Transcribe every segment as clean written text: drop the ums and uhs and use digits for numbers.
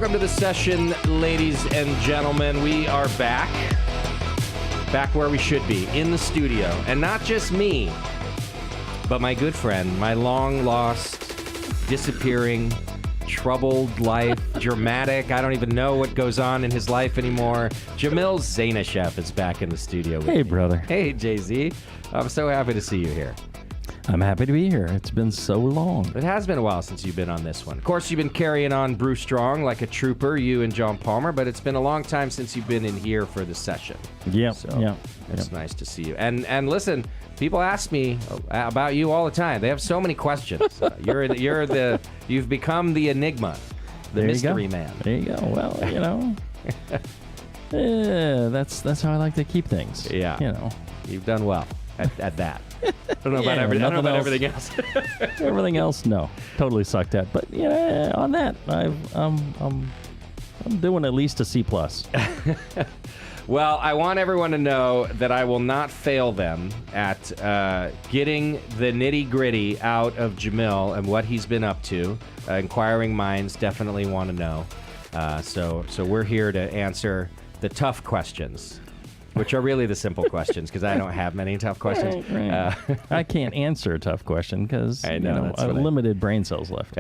Welcome to the session, ladies and gentlemen. We are back where we should be, in the studio. And not just me, but my good friend, my long-lost, disappearing, troubled life, dramatic, I don't even know what goes on in his life anymore. Jamil Zainasheff is back in the studio with me. Brother. Hey, Jay-Z. I'm so happy to see you here. I'm happy to be here. It's been so long. It has been a while since you've been on this one. Of course, you've been carrying on Brew Strong like a trooper, you and John Palmer, but it's been a long time since you've been in here for the session. Yep. So it's nice to see you. And listen, people ask me about you all the time. They have so many questions. You've become the enigma, the mystery man. There you go. Well, that's how I like to keep things. Yeah. You've done well at that. I don't know about everything else. Everything else, no, totally sucked at. But on that, I'm doing at least a C+. Well, I want everyone to know that I will not fail them at getting the nitty-gritty out of Jamil and what he's been up to. Inquiring minds definitely want to know. So we're here to answer the tough questions, which are really the simple questions, because I don't have many tough questions. Right. I can't answer a tough question because I know limited brain cells left.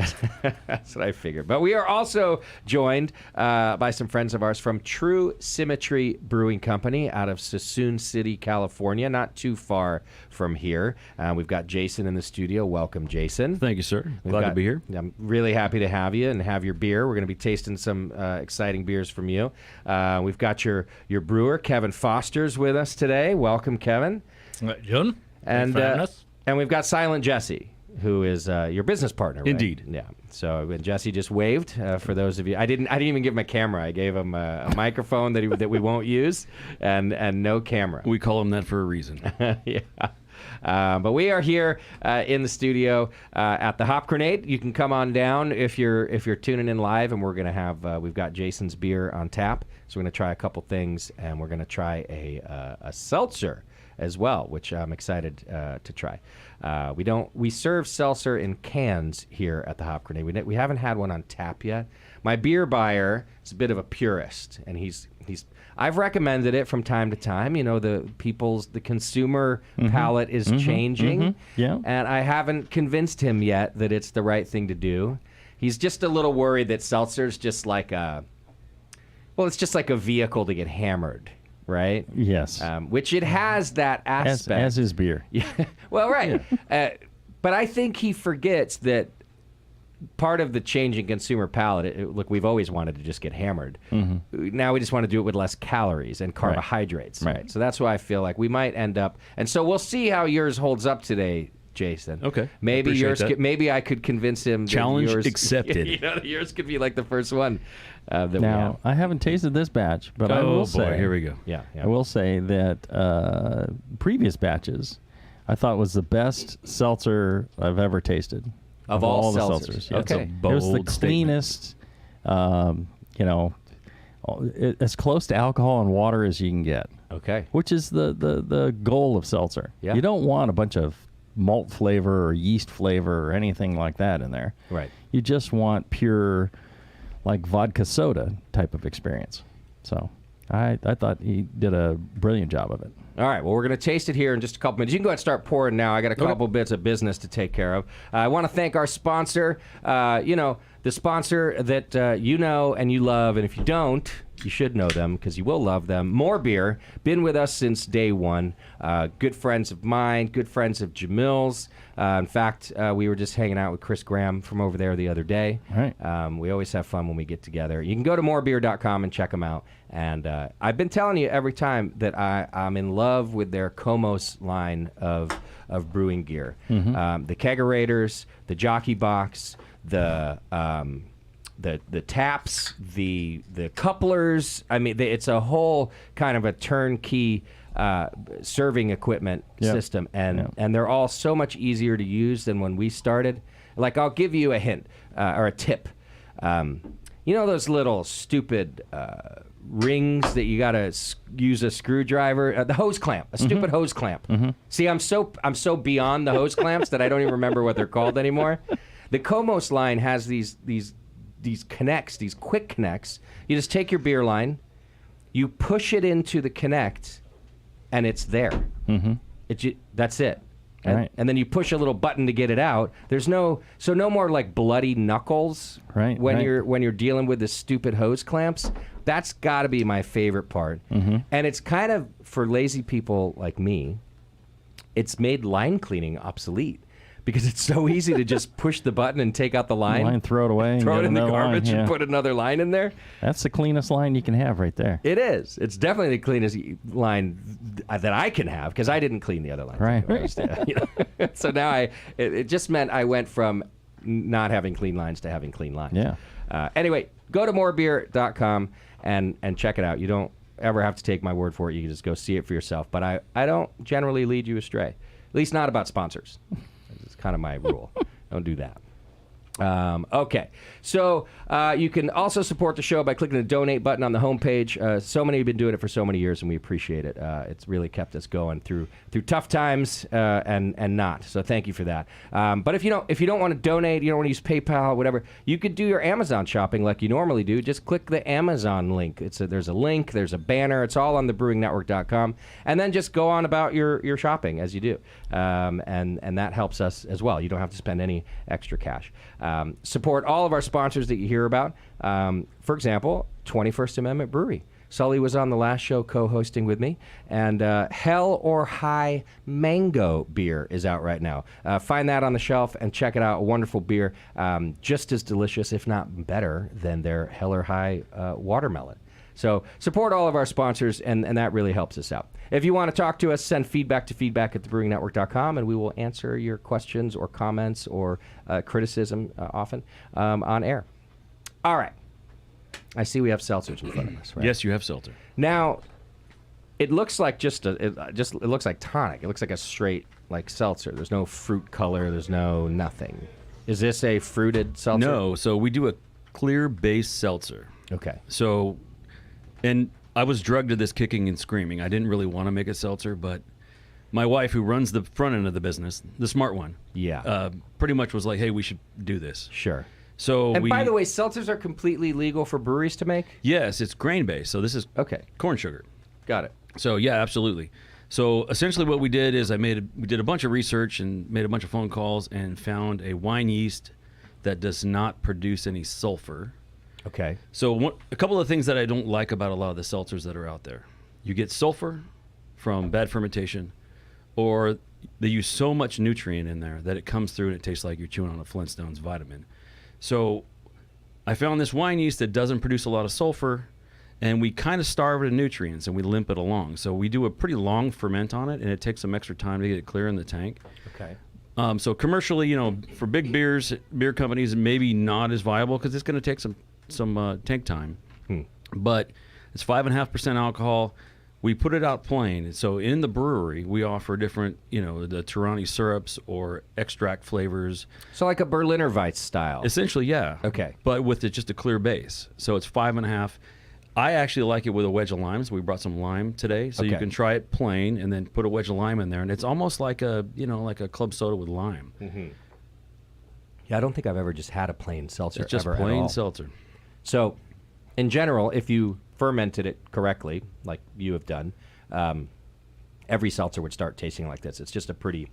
That's what I figured. But we are also joined by some friends of ours from True Symmetry Brewing Company out of Suisun City, California, not too far from here. We've got Jason in the studio. Welcome, Jason. Thank you, sir. Glad to be here. I'm really happy to have you and have your beer. We're going to be tasting some exciting beers from you. We've got your brewer, Kevin Foster's with us today. Welcome, Kevin. John, and we've got Silent Jesse, who is your business partner, right? Indeed. Yeah. So Jesse just waved for those of you. I didn't even give him a camera. I gave him a microphone that we won't use, and no camera. We call him that for a reason. Yeah. But we are here in the studio at the Hop Grenade. You can come on down if you're tuning in live, and we're gonna have we've got Jason's beer on tap, so we're gonna try a couple things, and we're gonna try a seltzer as well, which I'm excited to try. We serve seltzer in cans here at the Hop Grenade. We haven't had one on tap yet. My beer buyer is a bit of a purist, and I've recommended it from time to time. The consumer palate is changing. Yeah. And I haven't convinced him yet that it's the right thing to do. He's just a little worried that seltzer's just like it's just like a vehicle to get hammered, right? Yes. Which it has that aspect. As is beer. Yeah. Well, right. Yeah. But I think he forgets that part of the changing consumer palate, look, we've always wanted to just get hammered. Now we just want to do it with less calories and carbohydrates. Right. So that's why I feel like we might end up, and so we'll see how yours holds up today, Jason. Okay. Maybe maybe I could convince him. Challenge yours, accepted. Yours could be like the first one that we have. Now, I haven't tasted this batch, but I will say, here we go. Yeah. I will say that previous batches, I thought was the best seltzer I've ever tasted. Of all the seltzers. Yeah. Okay. It was the cleanest, as close to alcohol and water as you can get. Okay. Which is the goal of seltzer. Yeah. You don't want a bunch of malt flavor or yeast flavor or anything like that in there. Right. You just want pure, like vodka soda type of experience. So I thought he did a brilliant job of it. All right, well, we're going to taste it here in just a couple minutes. You can go ahead and start pouring now. I got a couple bits of business to take care of. I want to thank our sponsor, the sponsor that you know and you love, and if you don't, you should know them because you will love them. More Beer, been with us since day one. Good friends of mine, good friends of Jamil's. In fact, we were just hanging out with Chris Graham from over there the other day. Right. We always have fun when we get together. You can go to morebeer.com and check them out. And I've been telling you every time that I'm in love with their Komos line of brewing gear. The kegerators, the jockey box, the taps, the couplers. I mean, it's a whole kind of a turnkey serving equiment system, and they're all so much easier to use than when we started. Like, I'll give you a hint or a tip. You know those little stupid rings that you gotta use a screwdriver, the hose clamp, a stupid hose clamp. See, I'm so beyond the hose clamps that I don't even remember what they're called anymore. The Komos line has these connects, these quick connects. You just take your beer line, you push it into the connect, and it's there. Mm-hmm. That's it. And, Right. and then you push a little button to get it out. There's no more like bloody knuckles when you're dealing with the stupid hose clamps. That's got to be my favorite part. Mm-hmm. And it's kind of, for lazy people like me, it's made line cleaning obsolete because it's so easy to just push the button and take out the line, Throw it away, and throw get it in the another line, garbage yeah. and put another line in there. That's the cleanest line you can have right there. It is. It's definitely the cleanest line that I can have because I didn't clean the other lines. Right. Anyway. So now it just meant I went from not having clean lines to having clean lines. Yeah. Anyway, go to morebeer.com and check it out. You don't ever have to take my word for it. You can just go see it for yourself. But I don't generally lead you astray, at least not about sponsors. It's kind of my rule. Don't do that. Okay, so you can also support the show by clicking the donate button on the homepage. So many have been doing it for so many years, and we appreciate it. It's really kept us going through tough times and not. So thank you for that. But if you don't want to donate, you don't want to use PayPal, whatever, you could do your Amazon shopping like you normally do. Just click the Amazon link. There's a link, there's a banner. It's all on thebrewingnetwork.com, and then just go on about your shopping as you do, and that helps us as well. You don't have to spend any extra cash. Support all of our sponsors that you hear about. For example, 21st Amendment Brewery. Sully was on the last show co-hosting with me, and Hell or High Mango beer is out right now. Find that on the shelf and check it out. A wonderful beer, just as delicious, if not better, than their Hell or High watermelon. So support all of our sponsors, and that really helps us out. If you want to talk to us, send feedback to feedback@thebrewingnetwork.com, and we will answer your questions or comments or criticism often on air. All right. I see we have seltzers in front of us, right? Yes, you have Seltzer. Now, it looks like it looks like tonic. It looks like a straight like seltzer. There's no fruit color. There's no nothing. Is this a fruited seltzer? No, so we do a clear base seltzer. Okay. So, and I was drugged to this kicking and screaming. I didn't really want to make a seltzer, but my wife, who runs the front end of the business, the smart one, pretty much was like, hey, we should do this. Sure. So and by the way, seltzers are completely legal for breweries to make? Yes, it's grain-based, so this is corn sugar. Got it. So, yeah, absolutely. So, essentially what we did is we did a bunch of research and made a bunch of phone calls and found a wine yeast that does not produce any sulfur. Okay. So, a couple of things that I don't like about a lot of the seltzers that are out there. You get sulfur from bad fermentation, or they use so much nutrient in there that it comes through and it tastes like you're chewing on a Flintstones vitamin. So I found this wine yeast that doesn't produce a lot of sulfur, and we kind of starve it of nutrients, and we limp it along. So we do a pretty long ferment on it, and it takes some extra time to get it clear in the tank. Okay. So commercially, for big beer companies, maybe not as viable because it's going to take some tank time. But it's 5.5% alcohol. We put it out plain. So in the brewery, we offer different, the Tirani syrups or extract flavors. So like a Berliner Weiss style. Essentially, yeah. Okay. But with just a clear base. So it's 5.5. I actually like it with a wedge of limes. We brought some lime today, so you can try it plain and then put a wedge of lime in there, and it's almost like a club soda with lime. Mm-hmm. Yeah, I don't think I've ever just had a plain seltzer. It's just ever plain at all. seltzer. So, in general, if you fermented it correctly, like you have done, every seltzer would start tasting like this. It's just a pretty,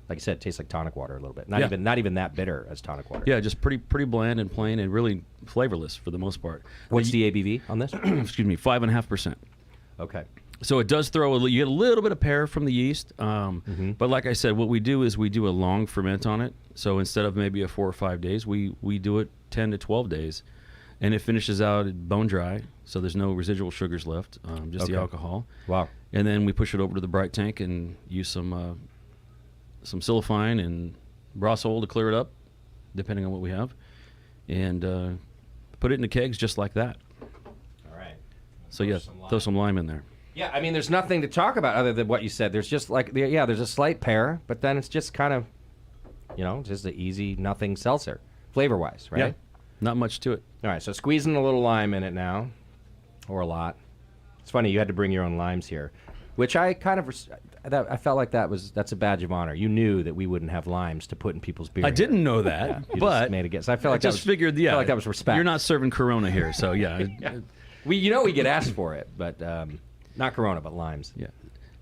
like I said, it tastes like tonic water a little bit. Not even that bitter as tonic water. Yeah, just pretty bland and plain and really flavorless for the most part. What's the ABV on this? Excuse me, 5.5%. Okay. So it does you get a little bit of pear from the yeast, but like I said, what we do is we do a long ferment on it. So instead of maybe a 4 or 5 days, we do it 10 to 12 days, and it finishes out bone dry. So there's no residual sugars left, just the alcohol. Wow. And then we push it over to the bright tank and use some silifine and brasol to clear it up, depending on what we have, and put it in the kegs just like that. All right. So throw some lime in there. Yeah, I mean, there's nothing to talk about other than what you said. There's just there's a slight pear, but then it's just kind of, just an easy nothing seltzer, flavor-wise, right? Yeah, not much to it. All right, so squeezing a little lime in it now, or a lot. It's funny, you had to bring your own limes here, which I kind of, I felt like that's a badge of honor. You knew that we wouldn't have limes to put in people's beer. I didn't know that, You but just made a guess. I felt like I just figured, yeah, felt like that was respect. You're not serving Corona here, so yeah. We get asked for it, but not Corona, but limes. Yeah.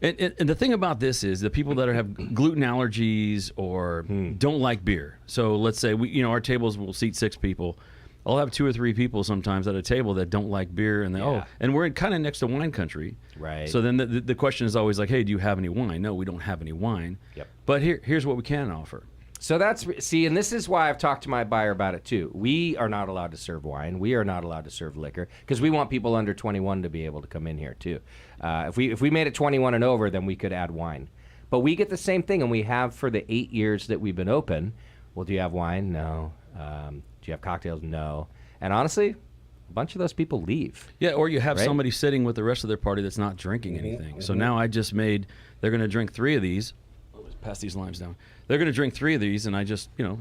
And the thing about this is the people that have gluten allergies or don't like beer. So let's say our tables will seat 6 people. I'll have 2 or 3 people sometimes at a table that don't like beer, and and we're kind of next to wine country, right? So then the question is always like, hey, do you have any wine? No, we don't have any wine. Yep. But here's what we can offer. So and this is why I've talked to my buyer about it too. We are not allowed to serve wine. We are not allowed to serve liquor because we want people under 21 to be able to come in here too. If we made it 21 and over, then we could add wine. But we get the same thing, and we have for the 8 years that we've been open. Well, do you have wine? No. Do you have cocktails? No. And honestly, a bunch of those people leave. Yeah, or you have right? somebody sitting with the rest of their party that's not drinking anything. So now I just they're going to drink 3 of these. Let's pass these limes down. They're going to drink 3 of these, and I just, Oh,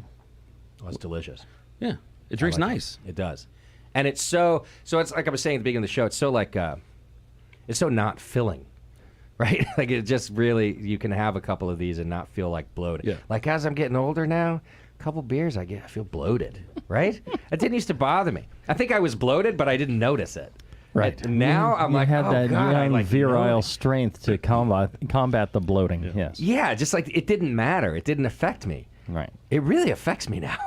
it's delicious. Yeah, it drinks nice. It does. And it's so it's like I was saying at the beginning of the show, it's so like, it's so not filling. Right? Like it just really, you can have a couple of these and not feel like bloated. Yeah. Like as I'm getting older now, a couple beers, I feel bloated, right? It didn't used to bother me. I think I was bloated, but I didn't notice it. Right. And now I'm like, had oh that God, I young like virile noticed. strength to combat the bloating. Yes. Yeah, just like it didn't matter. It didn't affect me. Right. It really affects me now.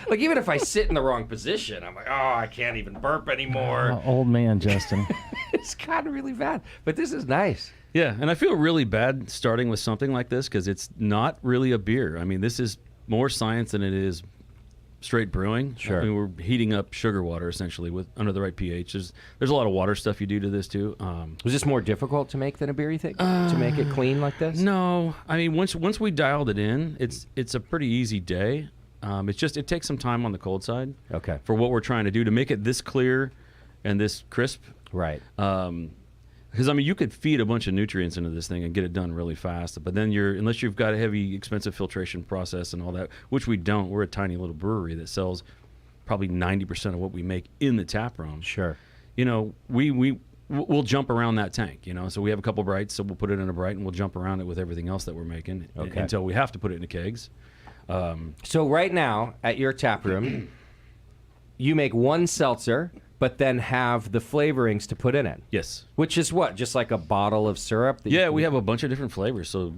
Like even if I sit in the wrong position, I'm like, oh, I can't even burp anymore. Old man Justin. It's gotten really bad. But this is nice. Yeah, and I feel really bad starting with something like this because it's not really a beer. I mean, this is more science than it is straight brewing. Sure. I mean, we're heating up sugar water essentially under the right pH. There's a lot of water stuff you do to this too. Was this more difficult to make than a beer, you think? To make it clean like this? No, I mean once we dialed it in, it's a pretty easy day. It takes some time on the cold side. Okay. For what we're trying to do to make it this clear and this crisp. Right. Because I mean, you could feed a bunch of nutrients into this thing and get it done really fast. But then unless you've got a heavy, expensive filtration process and all that, which we don't. We're a tiny little brewery that sells probably 90% of what we make in the tap room. Sure. We'll jump around that tank. So we have a couple brights, so we'll put it in a bright and we'll jump around it with everything else that we're making until we have to put it in the kegs. So right now at your tap room, you make one seltzer, but then have the flavorings to put in it. Yes. Which is what? Just like a bottle of syrup? We have a bunch of different flavors. So,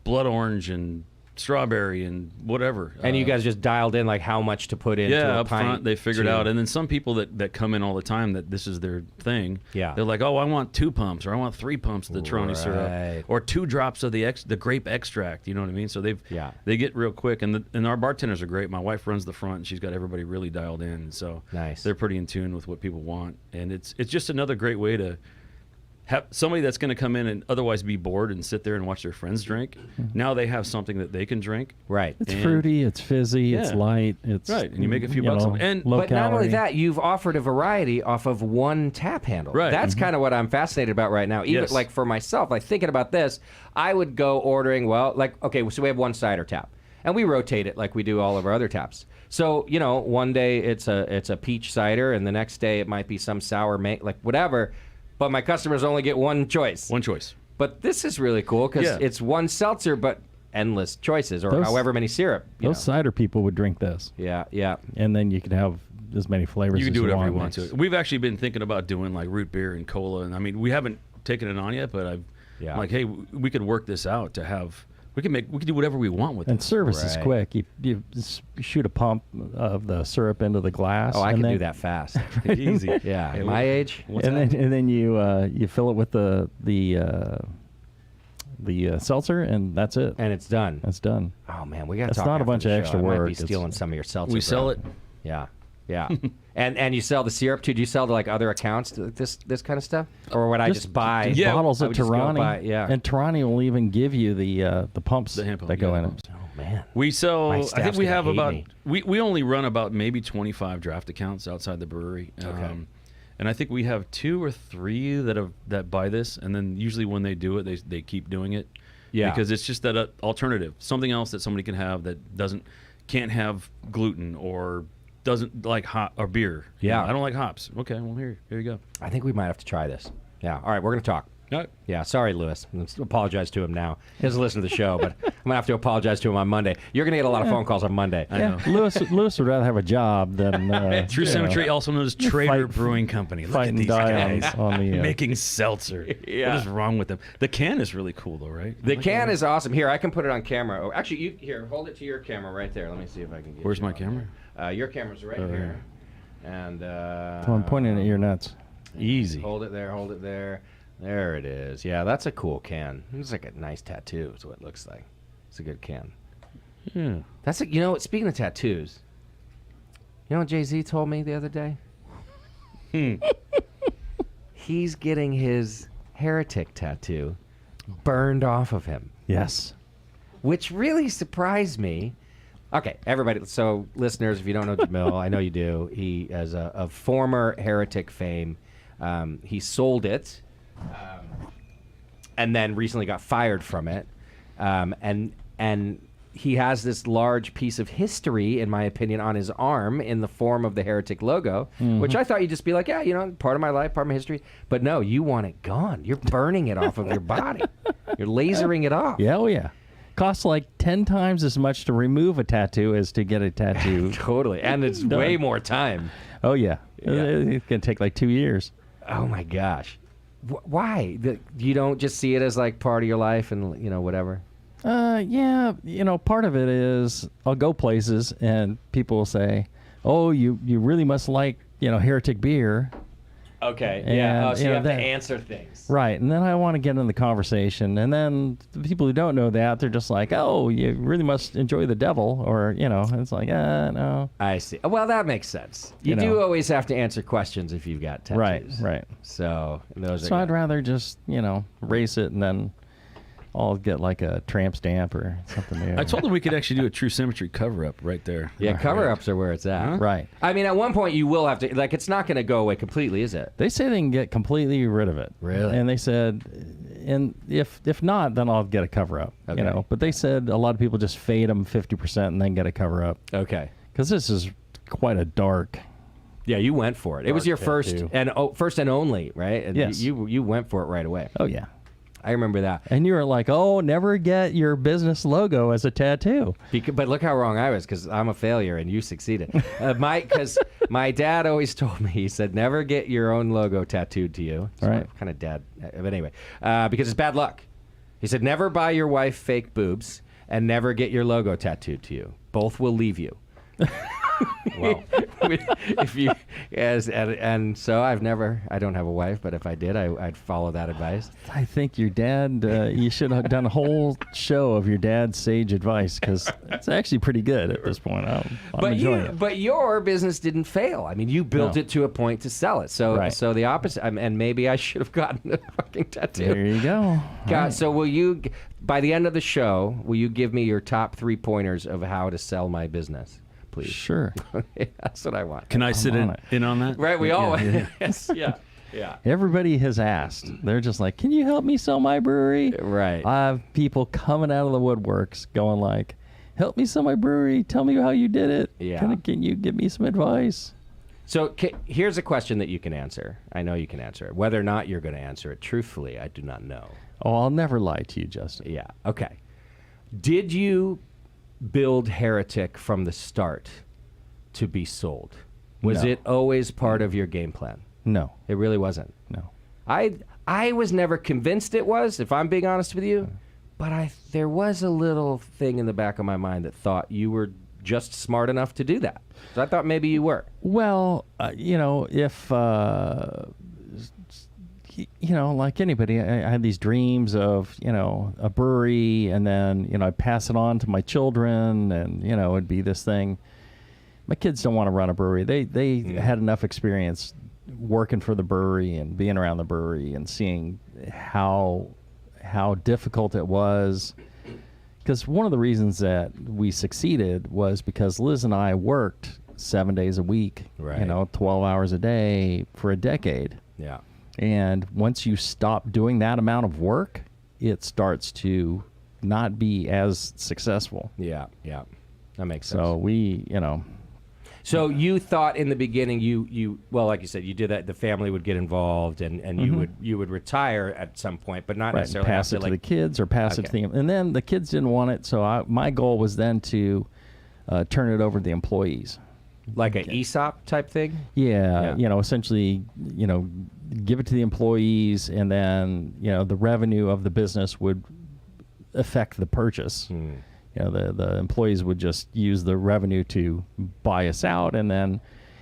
blood orange and strawberry and whatever. And you guys just dialed in like how much to put into a up pint front they figured out. And then some people that come in all the time that this is their thing. Yeah. They're like, oh, I want 2 pumps or I want 3 pumps of the Trony syrup or 2 drops of the grape extract. You know what I mean? So they get real quick. And our bartenders are great. My wife runs the front and she's got everybody really dialed in. And so nice. They're pretty in tune with what people want. And it's just another great way to have somebody that's going to come in and otherwise be bored and sit there and watch their friends drink. Now they have something that they can drink. Right. It's fruity, it's fizzy, it's light, it's right, and you make a few bucks on it. And low but not only calorie. that, you've offered a variety off of one tap handle. Right. That's kind of what I'm fascinated about right now. Even like for myself, like thinking about this, I would go ordering. Well, like okay, so we have one cider tap, and we rotate it like we do all of our other taps. So one day it's a peach cider, and the next day it might be some sour like whatever. But my customers only get one choice. One choice. But this is really cool because it's one seltzer, but endless choices, or however many syrup. Those cider people would drink this. Yeah, yeah. And then you could have as many flavors You can as do you whatever want. you want to. We've actually been thinking about doing like root beer and cola. And I mean, we haven't taken it on yet, but I'm like, hey, we could work this out to have. We can do whatever we want with it. And service is quick. You just shoot a pump of the syrup into the glass. Oh, I can do that fast. Easy. Yeah, at my age. And then you fill it with the seltzer, and that's it. And it's done. That's done. Oh man, we got to That's talk. not a after bunch the of show. extra I might work. be stealing some of your seltzer. We sell bro. it. Yeah, yeah. and you sell the syrup too? Do you sell to like other accounts this kind of stuff, or would I just buy bottles I of would just go Tarani? buy- And Tarani will even give you the pumps The hand pump, that go in yeah. it. Oh man. We sell. My I staff's think we gonna have hate about. me. We only run about maybe 25 draft accounts outside the brewery. Okay. And I think we have 2 or 3 that buy this, and then usually when they do it, they keep doing it. Yeah. Because it's just that alternative, something else that somebody can have that can't have gluten or doesn't like hop or beer. Yeah. I don't like hops. Okay, well here you go. I think we might have to try this. Yeah. All right, we're gonna talk. No. Yeah, sorry, Lewis. Let's apologize to him now. He doesn't listen to the show, but I'm gonna have to apologize to him on Monday. You're gonna get a lot of phone calls on Monday. I know. Lewis would rather have a job than True Symmetry, also known as Trader Brewing Company. Look at fighting these die guys on the making seltzer. Yeah. What is wrong with them? The can is really cool, though, right? The can is awesome. Here, I can put it on camera. Oh, actually, here, hold it to your camera right there. Let me see if I can get. Where's you my on camera? there. Your camera's right here. And So I'm pointing at your nuts. Easy. Hold it there. Hold it there. There it is. Yeah, that's a cool can. It's like a nice tattoo. Is what it looks like. It's a good can. Yeah. That's you know. Speaking of tattoos, you know what Jay-Z told me the other day? He's getting his Heretic tattoo burned off of him, Yes. which really surprised me. Okay, everybody. So, listeners, if you don't know Jamil, I know you do. He is a former Heretic fame. He sold it, and then recently got fired from it. And he has this large piece of history, in my opinion, on his arm in the form of the Heretic logo, which I thought you'd just be like, yeah, you know, part of my life, part of my history. But no, you want it gone. You're burning it off of your body. You're lasering it off. Yeah, oh yeah. Costs like 10 times as much to remove a tattoo as to get a tattoo. Totally. And it's Done. way more time. Oh yeah. Yeah. It's gonna take like 2 years. Oh my gosh. Why? You don't just see it as like part of your life and, you know, whatever? Yeah, you know, part of it is I'll go places and people will say, "Oh, you really must like, you know, Heretic beer." Okay. And, Yeah. Oh, so you know, have to that- answer things. Right, and then I want to get in the conversation, and then the people who don't know that, they're just like, "Oh, you really must enjoy the devil," or, you know, it's like, no. I see. Well, that makes sense. You You do know. always have to answer questions if you've got tattoos. Right. So those So are. I'd rather just, you know, race it and then I'll get like a tramp stamp or something new. I told them we could actually do a True Symmetry cover-up right there. Yeah, cover-ups are where it's at. Huh? Right. I mean, at one point you will have to. Like, it's not going to go away completely, is it? They say they can get completely rid of it. Really? And they said, and if not, then I'll get a cover up. Okay. You know, but they said a lot of people just fade them 50% and then get a cover up Okay. because this is quite a dark. Yeah, you went for it. It was your Dark first tattoo. first and only, right? And Yes. You went for it right away. Oh yeah. I remember that. And you were like, "Oh, never get your business logo as a tattoo." But look how wrong I was, because I'm a failure and you succeeded. Because my dad always told me, he said, never get your own logo tattooed to you. It's Right. Kind of dad. But anyway, because it's bad luck. He said, never buy your wife fake boobs and never get your logo tattooed to you. Both will leave you. Well, if you and so I don't have a wife, but if I did, I'd follow that advice. I think your dad, you should have done a whole show of your dad's sage advice because it's actually pretty good at this point. I'm enjoying it. But your business didn't fail. I mean, you built No. it to a point to sell it. So Right. so the opposite. And maybe I should have gotten a fucking tattoo. There you go. God, Right. so will you, by the end of the show, will you give me your top 3 pointers of how to sell my business, please? Sure. That's what I want. Can I sit on it. in on that? Right, we all. Yeah. Yes, yeah, yeah. Everybody has asked. They're just like, "Can you help me sell my brewery?" Right. I have people coming out of the woodworks going like, "Help me sell my brewery. Tell me how you did it. Yeah. Can you give me some advice?" So here's a question that you can answer. I know you can answer it. Whether or not you're going to answer it truthfully, I do not know. Oh, I'll never lie to you, Justin. Yeah. Okay. Did you build Heretic from the start to be sold? Was No. it always part of your game plan? No. It really wasn't. No. I was never convinced it was, if I'm being honest with you, but there was a little thing in the back of my mind that thought you were just smart enough to do that. So I thought maybe you were. Well, you know, if you know, like anybody, I had these dreams of, you know, a brewery, and then, you know, I'd pass it on to my children, and, you know, it'd be this thing. My kids don't want to run a brewery. They had enough experience working for the brewery and being around the brewery and seeing how difficult it was. Because one of the reasons that we succeeded was because Liz and I worked 7 days a week, Right. you know, 12 hours a day for a decade. Yeah. And once you stop doing that amount of work, it starts to not be as successful. Yeah. Yeah. That makes sense. So we, you know, So you thought in the beginning, well, like you said, you did that. The family would get involved, and you would retire at some point, but not necessarily pass it to the kids or pass it to the. And then the kids didn't want it, so my goal was then to turn it over to the employees. Like an ESOP type thing? Yeah, essentially, give it to the employees, and then, the revenue of the business would affect the purchase. The employees would just use the revenue to buy us out, and then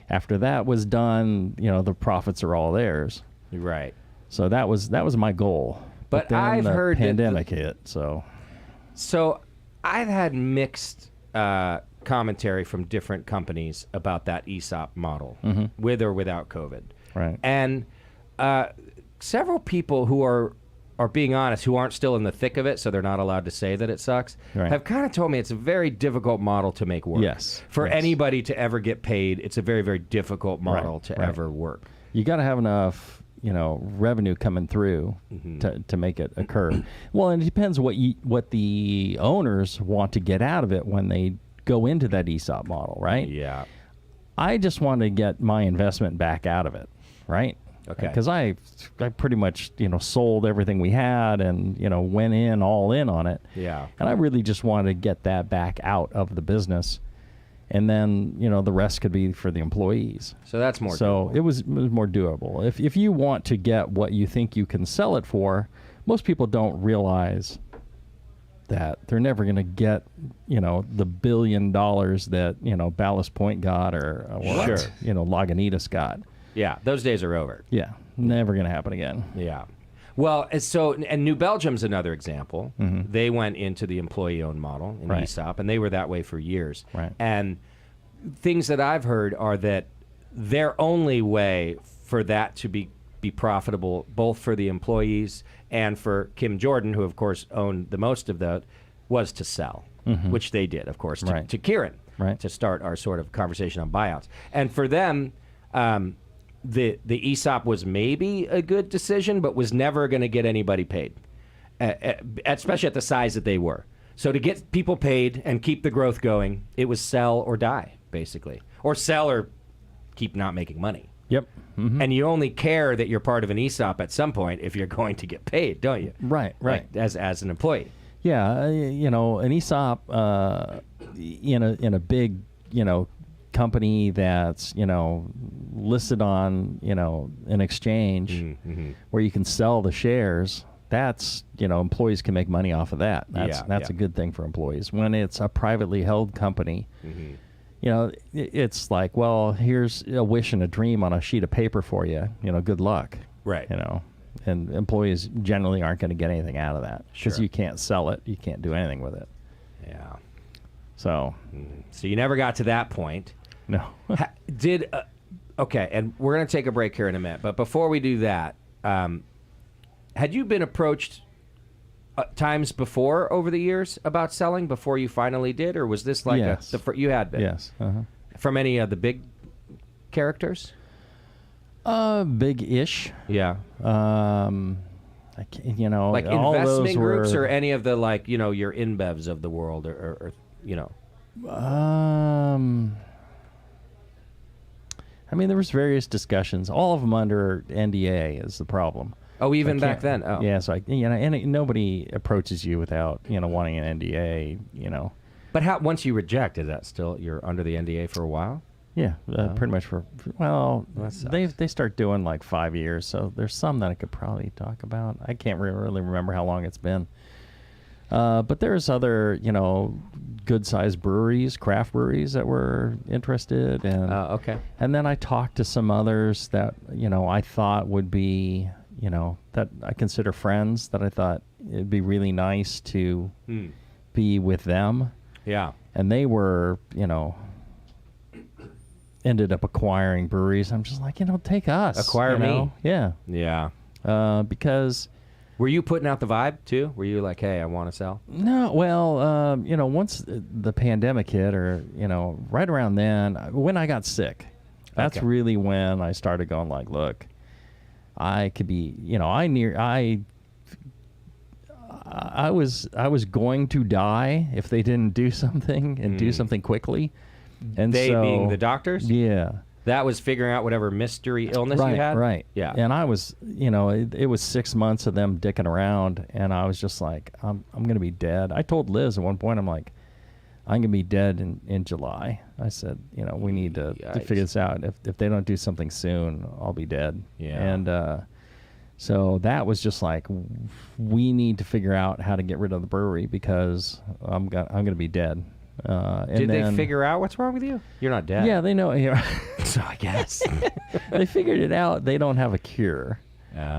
after that was done, the profits are all theirs. Right. So that was my goal. But then I've heard the pandemic hit, so I've had mixed commentary from different companies about that ESOP model, with or without COVID. Right. And several people who are being honest, who aren't still in the thick of it, so they're not allowed to say that it sucks, have kind of told me it's a very difficult model to make work. Yes. For anybody to ever get paid, it's a very, very difficult model to ever work. You got to have enough, revenue coming through to make it occur. Well, and it depends what the owners want to get out of it when they go into that ESOP model, right? Yeah. I just want to get my investment back out of it, right? Okay. Because I pretty much, sold everything we had and, went all in on it. Yeah. And I really just wanted to get that back out of the business. And then, the rest could be for the employees. So that's more So doable. it was more doable. If you want to get what you think you can sell it for, most people don't realize that they're never going to get, the $1 billion that, Ballast Point got or Lagunitas got. Yeah, those days are over. Yeah, never going to happen again. Yeah. Well, and New Belgium's another example. They went into the employee-owned model in ESOP, and they were that way for years. Right. And things that I've heard are that their only way for that to be profitable, both for the employees and for Kim Jordan, who, of course, owned the most of that, was to sell, which they did, of course, to Kieran, to start our sort of conversation on buyouts. And for them, the ESOP was maybe a good decision, but was never going to get anybody paid, especially at the size that they were. So to get people paid and keep the growth going, it was sell or die, basically. Or sell or keep not making money. Yep. And you only care that you're part of an ESOP at some point if you're going to get paid, don't you? Right. Like, as an employee. Yeah, an ESOP in a big, company that's, listed on, an exchange where you can sell the shares, that's, employees can make money off of that. That's a good thing for employees. When it's a privately held company, it's like, well, here's a wish and a dream on a sheet of paper for you, good luck. Right. And employees generally aren't going to get anything out of that because you can't sell it. You can't do anything with it. Yeah. So you never got to that point. No. Okay, and we're going to take a break here in a minute. But before we do that, had you been approached times before over the years about selling before you finally did? Or was this like Yes. you had been? Yes. From any of the big characters? Big-ish. Yeah. I can't, Like all those investment groups were, or any of the, like, your InBevs of the world or. I mean, there was various discussions. All of them under NDA is the problem. Oh, even So I back can't- then? Oh. Yeah, so nobody approaches you without, wanting an NDA, But once you reject, is that still, you're under the NDA for a while? Yeah, pretty much That sucks. they start doing like 5 years, so there's some that I could probably talk about. I can't really remember how long it's been. But there's other, good-sized breweries, craft breweries that were interested. And Okay. And then I talked to some others that, I thought would be, that I consider friends, that I thought it'd be really nice to be with them. Yeah. And they were, ended up acquiring breweries. I'm just like, take us. Acquire me. Yeah. Yeah. Because... Were you putting out the vibe, too? Were you like, hey, I want to sell? No, well, once the pandemic hit or, right around then, when I got sick, that's Okay. really when I started going like, look, I could be, I was going to die if they didn't do something and do something quickly. And They so, being the doctors? Yeah. That was figuring out whatever mystery illness Right, you had? right. Yeah. And I was, it was 6 months of them dicking around, and I was just like, I'm going to be dead. I told Liz at one point, I'm like, I'm going to be dead in July. I said, we need to figure this out. If they don't do something soon, I'll be dead. Yeah. And so that was just like, we need to figure out how to get rid of the brewery because I'm going to be dead. Did they figure out what's wrong with you? You're not dead. Yeah, they know. So I guess. They figured it out. They don't have a cure.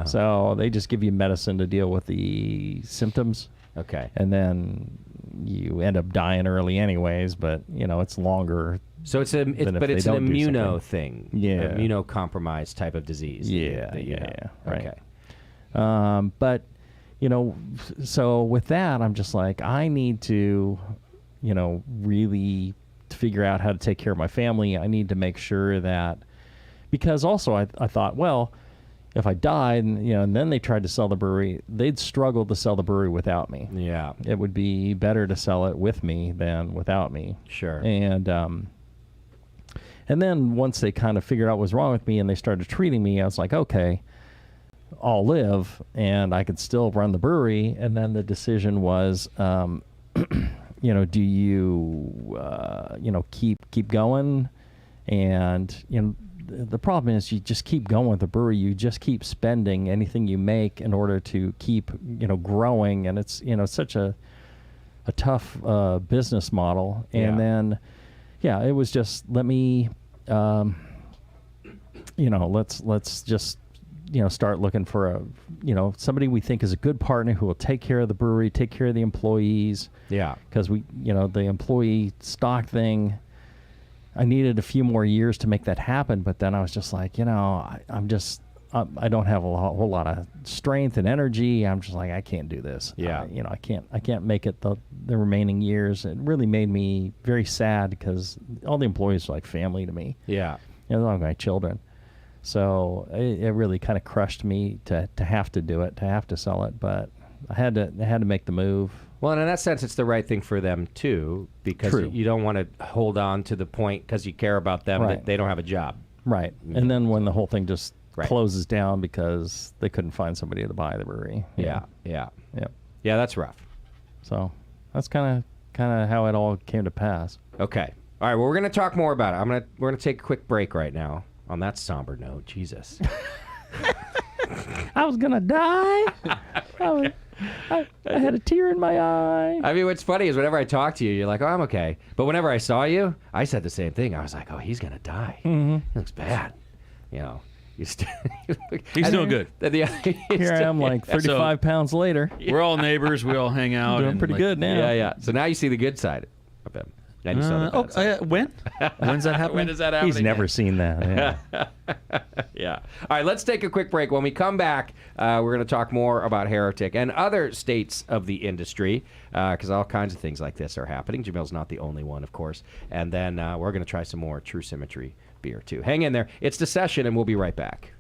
So they just give you medicine to deal with the symptoms. Okay. And then you end up dying early anyways, but, it's longer. So it's an immuno thing. Yeah. Immunocompromised type of disease. Yeah, that you yeah, have. right. Okay. But, so with that, I'm just like, I need to, really figure out how to take care of my family. I need to make sure that, because also I thought, well, if I died and then they tried to sell the brewery, they'd struggle to sell the brewery without me. Yeah. It would be better to sell it with me than without me. Sure. And then once they kind of figured out what was wrong with me and they started treating me, I was like, okay, I'll live and I could still run the brewery. And then the decision was, do you, keep going? And, the problem is you just keep going with the brewery. You just keep spending anything you make in order to keep, growing. And it's, such a tough business model. And then, it was just, let me, let's just, start looking for somebody we think is a good partner who will take care of the brewery, take care of the employees. Yeah. Because the employee stock thing, I needed a few more years to make that happen, but then I was just like, I don't have a whole lot of strength and energy. I'm just like, I can't do this. Yeah. I can't make it the remaining years. It really made me very sad because all the employees are like family to me. Yeah. They're like my children. So it really kind of crushed me to have to do it, to have to sell it, but I had to make the move. Well, and in that sense, it's the right thing for them, too, because you don't want to hold on to the point because you care about them that they don't have a job. Right. And then when the whole thing just Right. closes down because they couldn't find somebody to buy the brewery. Yeah. Yeah, that's rough. So that's kind of how it all came to pass. Okay. All right, well, we're going to talk more about it. We're going to take a quick break right now on that somber note. Jesus. I was going to die. I had a tear in my eye. I mean, what's funny is whenever I talk to you, you're like, oh, I'm okay. But whenever I saw you, I said the same thing. I was like, oh, he's going to die. Mm-hmm. He looks bad. He's doing good. Here I am like 35 pounds later. We're all neighbors. We all hang out. Doing and pretty like, good now. Yeah. So now you see the good side of him. And you saw the bad side. When? When's that happening? When does that happen? He's never seen that. Yeah. Yeah. All right, let's take a quick break. When we come back, we're going to talk more about Heretic and other states of the industry because all kinds of things like this are happening. Jamil's not the only one, of course. And then we're going to try some more True Symmetry beer, too. Hang in there. It's The Session, and we'll be right back.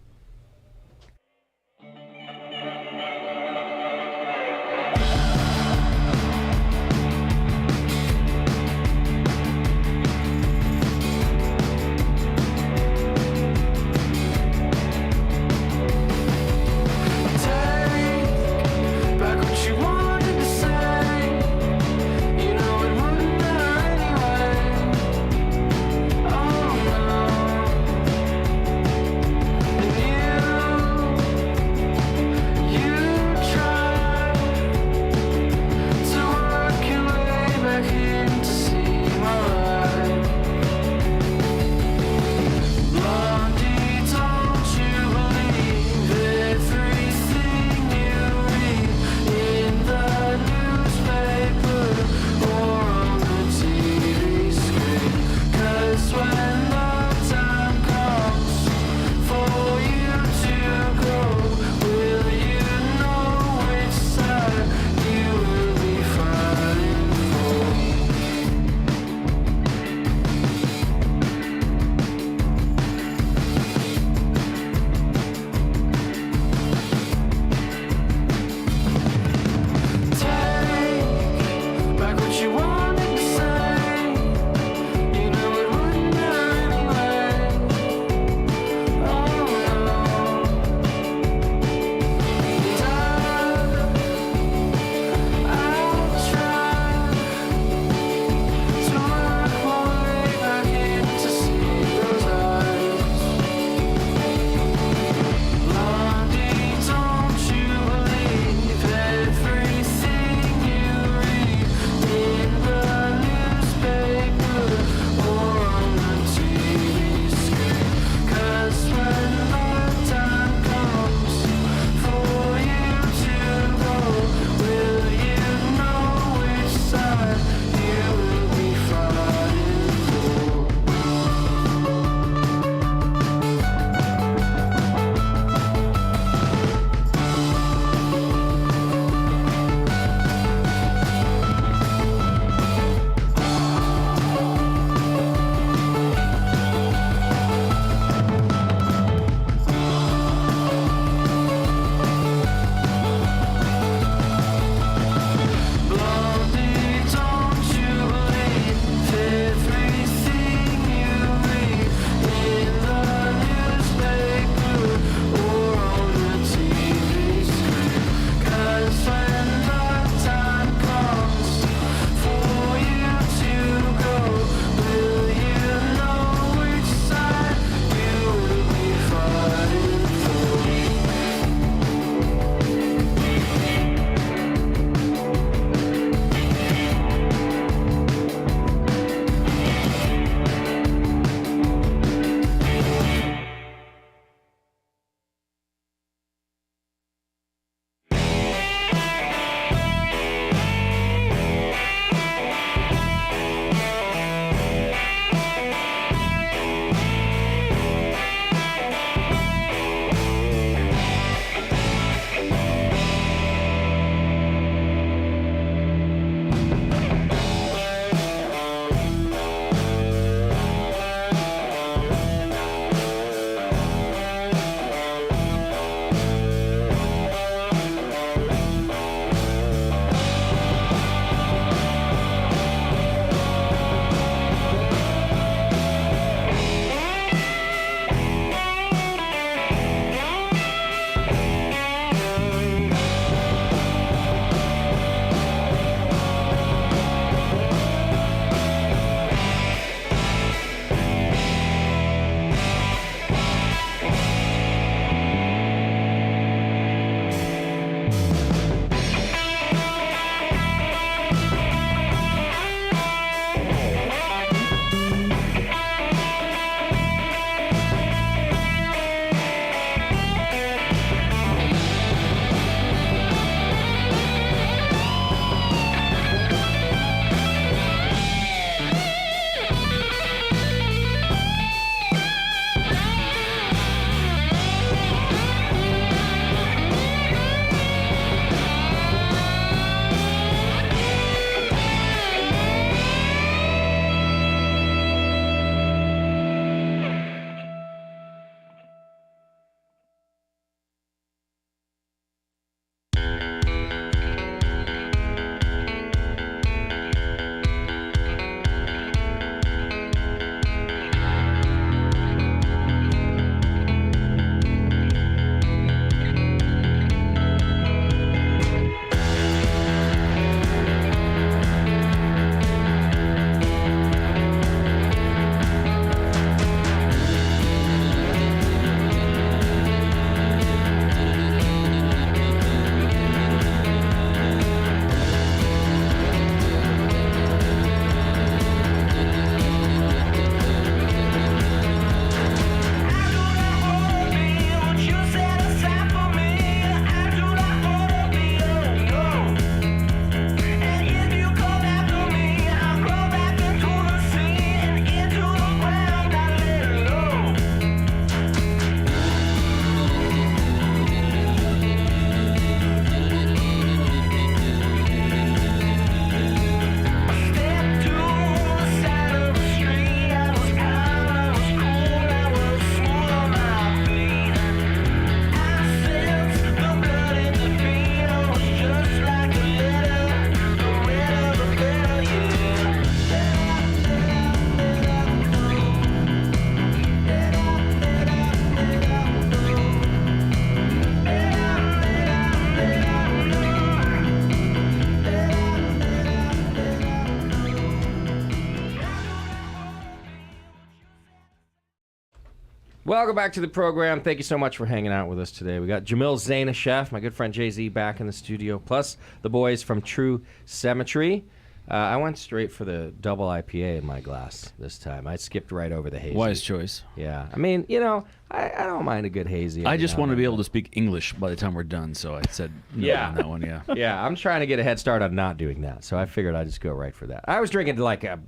Welcome back to the program. Thank you so much for hanging out with us today. We got Jamil Zainasheff, my good friend Jay-Z, back in the studio, plus the boys from True Symmetry. I went straight for the double IPA in my glass this time. I skipped right over the hazy. Wise choice. Yeah. I mean, you know, I don't mind a good hazy. I just want to be able to speak English by the time we're done, so I said no Yeah. on that one, yeah. Yeah, I'm trying to get a head start on not doing that, so I figured I'd just go right for that. I was drinking like a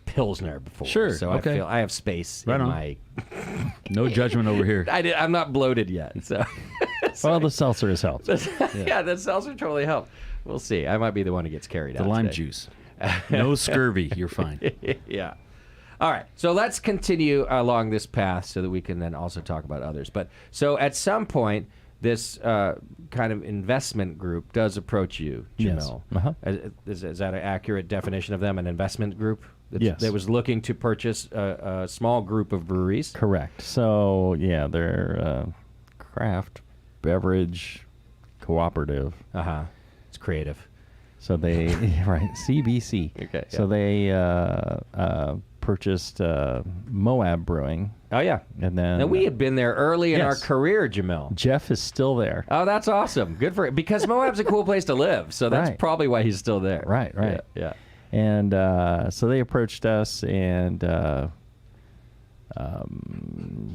Pilsner before, Sure, so okay. I feel I have space Right in on. my... No judgment over here. I'm not bloated yet, so... Well, the seltzer has helped. Yeah, that seltzer totally helped. We'll see. I might be the one who gets carried out The lime today. juice. No scurvy. You're fine. Yeah. All right. So let's continue along this path so that we can then also talk about others. But so at some point, this kind of investment group does approach you, Jamil. Yes. Uh-huh. Is that an accurate definition of them? An investment group? Yes. That was looking to purchase a small group of breweries. Correct. So, yeah, they're craft beverage cooperative. It's creative. So they, right, CBC. Okay, So they purchased Moab Brewing. Oh yeah. And then Now we had been there early in our Yes. career, Jamil. Jeff is still there. Oh, that's awesome. Good for it. Because Moab's a cool place to live, so that's Right. probably why he's still there. Right, right. Yeah. And so they approached us, and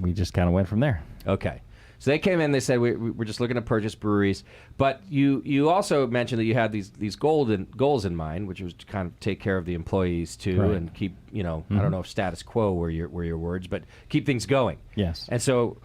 we just kind of went from there. Okay. So they came in. They said we're just looking to purchase breweries, but you also mentioned that you had these goals in mind, which was to kind of take care of the employees too, Right. and keep I don't know if status quo were your words, but keep things going. Yes. And so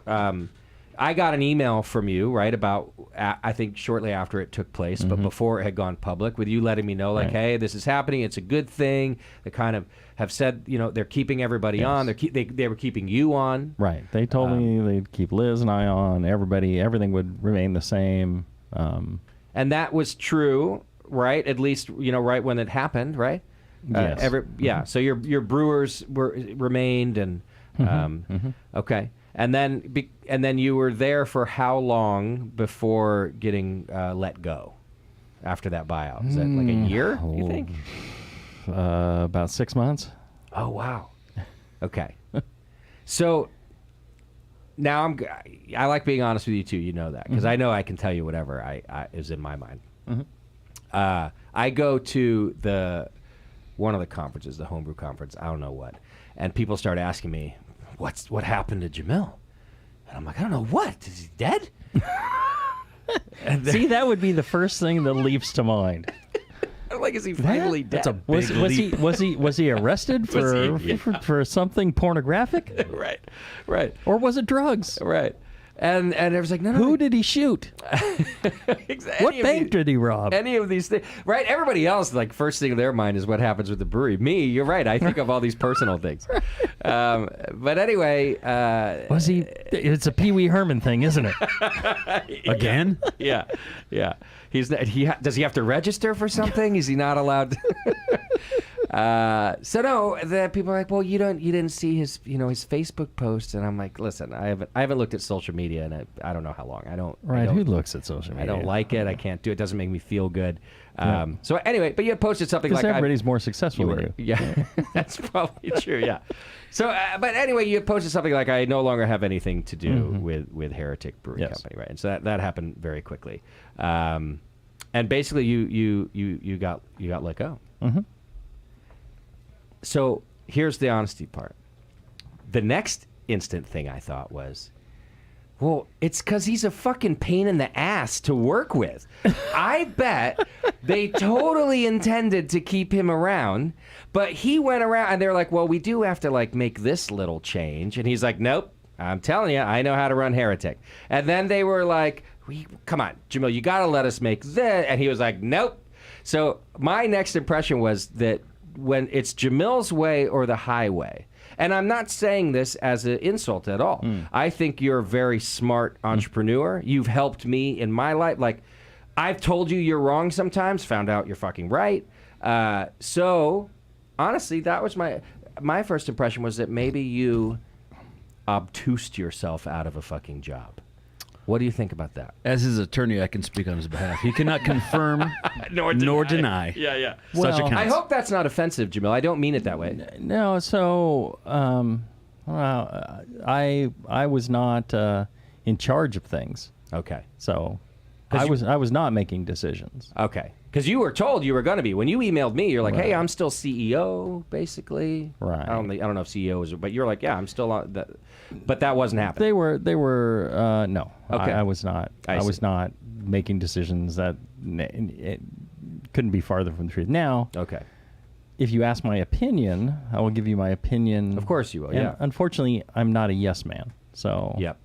I got an email from you right about I think shortly after it took place, but before it had gone public, with you letting me know like, Right. hey, this is happening. It's a good thing. They kind of have said they're keeping everybody Yes. on. They were keeping you on. Right. They told me they'd keep Liz and I on, everything would remain the same. And that was true, right? At least right when it happened, right? Yes. So your brewers remained, and okay, and then you were there for how long before getting let go after that buyout? Is that like a year? You think? About 6 months. Oh wow. Okay. So now I like being honest with you too. You know that because I know I can tell you whatever I is in my mind. I go to one of the conferences, the homebrew conference. I don't know what, and people start asking me, "What happened to Jamil?" And I'm like, "I don't know what. Is he dead?" See, that would be the first thing that leaps to mind. I'm like, "Is he finally dead?" That's a big leap. Was he arrested for something pornographic, right, or was it drugs? right. And it was like, no. Who did he shoot? Exactly. What bank did he rob? Any of these things, right? Everybody else, like, first thing in their mind is what happens with the brewery. Me, you're right. I think of all these personal things. But anyway, Was he? It's a Pee Wee Herman thing, isn't it? Again? yeah. Does he have to register for something? Is he not allowed? So no, the people are like, well, you didn't see his his Facebook post, and I'm like, listen, I haven't looked at social media, and I don't know how long. I don't. Right. Who looks at social media? I don't like it. I can't do it. It doesn't make me feel good. So anyway, but you had posted something Because like everybody's more successful than you. Yeah, that's probably true. Yeah. So, but anyway, you had posted something like, I no longer have anything to do with Heretic Brewing Yes. Company, right? And so that happened very quickly. And basically, you got let go. So here's the honesty part. The next instant thing I thought was, well, it's because he's a fucking pain in the ass to work with. I bet they totally intended to keep him around, but he went around and they're like, well, we do have to like make this little change. And he's like, nope, I'm telling you, I know how to run Heretic. And then they were like, come on, Jamil, you got to let us make this. And he was like, nope. So my next impression was that when it's Jamil's way or the highway, and I'm not saying this as an insult at all. I think you're a very smart entrepreneur. You've helped me in my life. Like, I've told you you're wrong sometimes, found out you're fucking right. So, honestly, that was my first impression was that maybe you obtused yourself out of a fucking job. What do you think about that? As his attorney, I can speak on his behalf. He cannot confirm nor deny. Yeah. Such Well, accounts. I hope that's not offensive, Jamil. I don't mean it that way. No, so I was not in charge of things, Okay. so 'Cause I was not making decisions. Okay. Because you were told you were going to be. When you emailed me, you're like, "Hey, Right. I'm still CEO, basically." Right. I don't know if CEO is, but you're like, "Yeah, I'm still on that." But that wasn't happening. They were no. Okay. I was not. I I see. was not making decisions that it couldn't be farther from the truth. Now, Okay. if you ask my opinion, I will give you my opinion. Of course you will. And Yeah. unfortunately, I'm not a yes man. So Yep.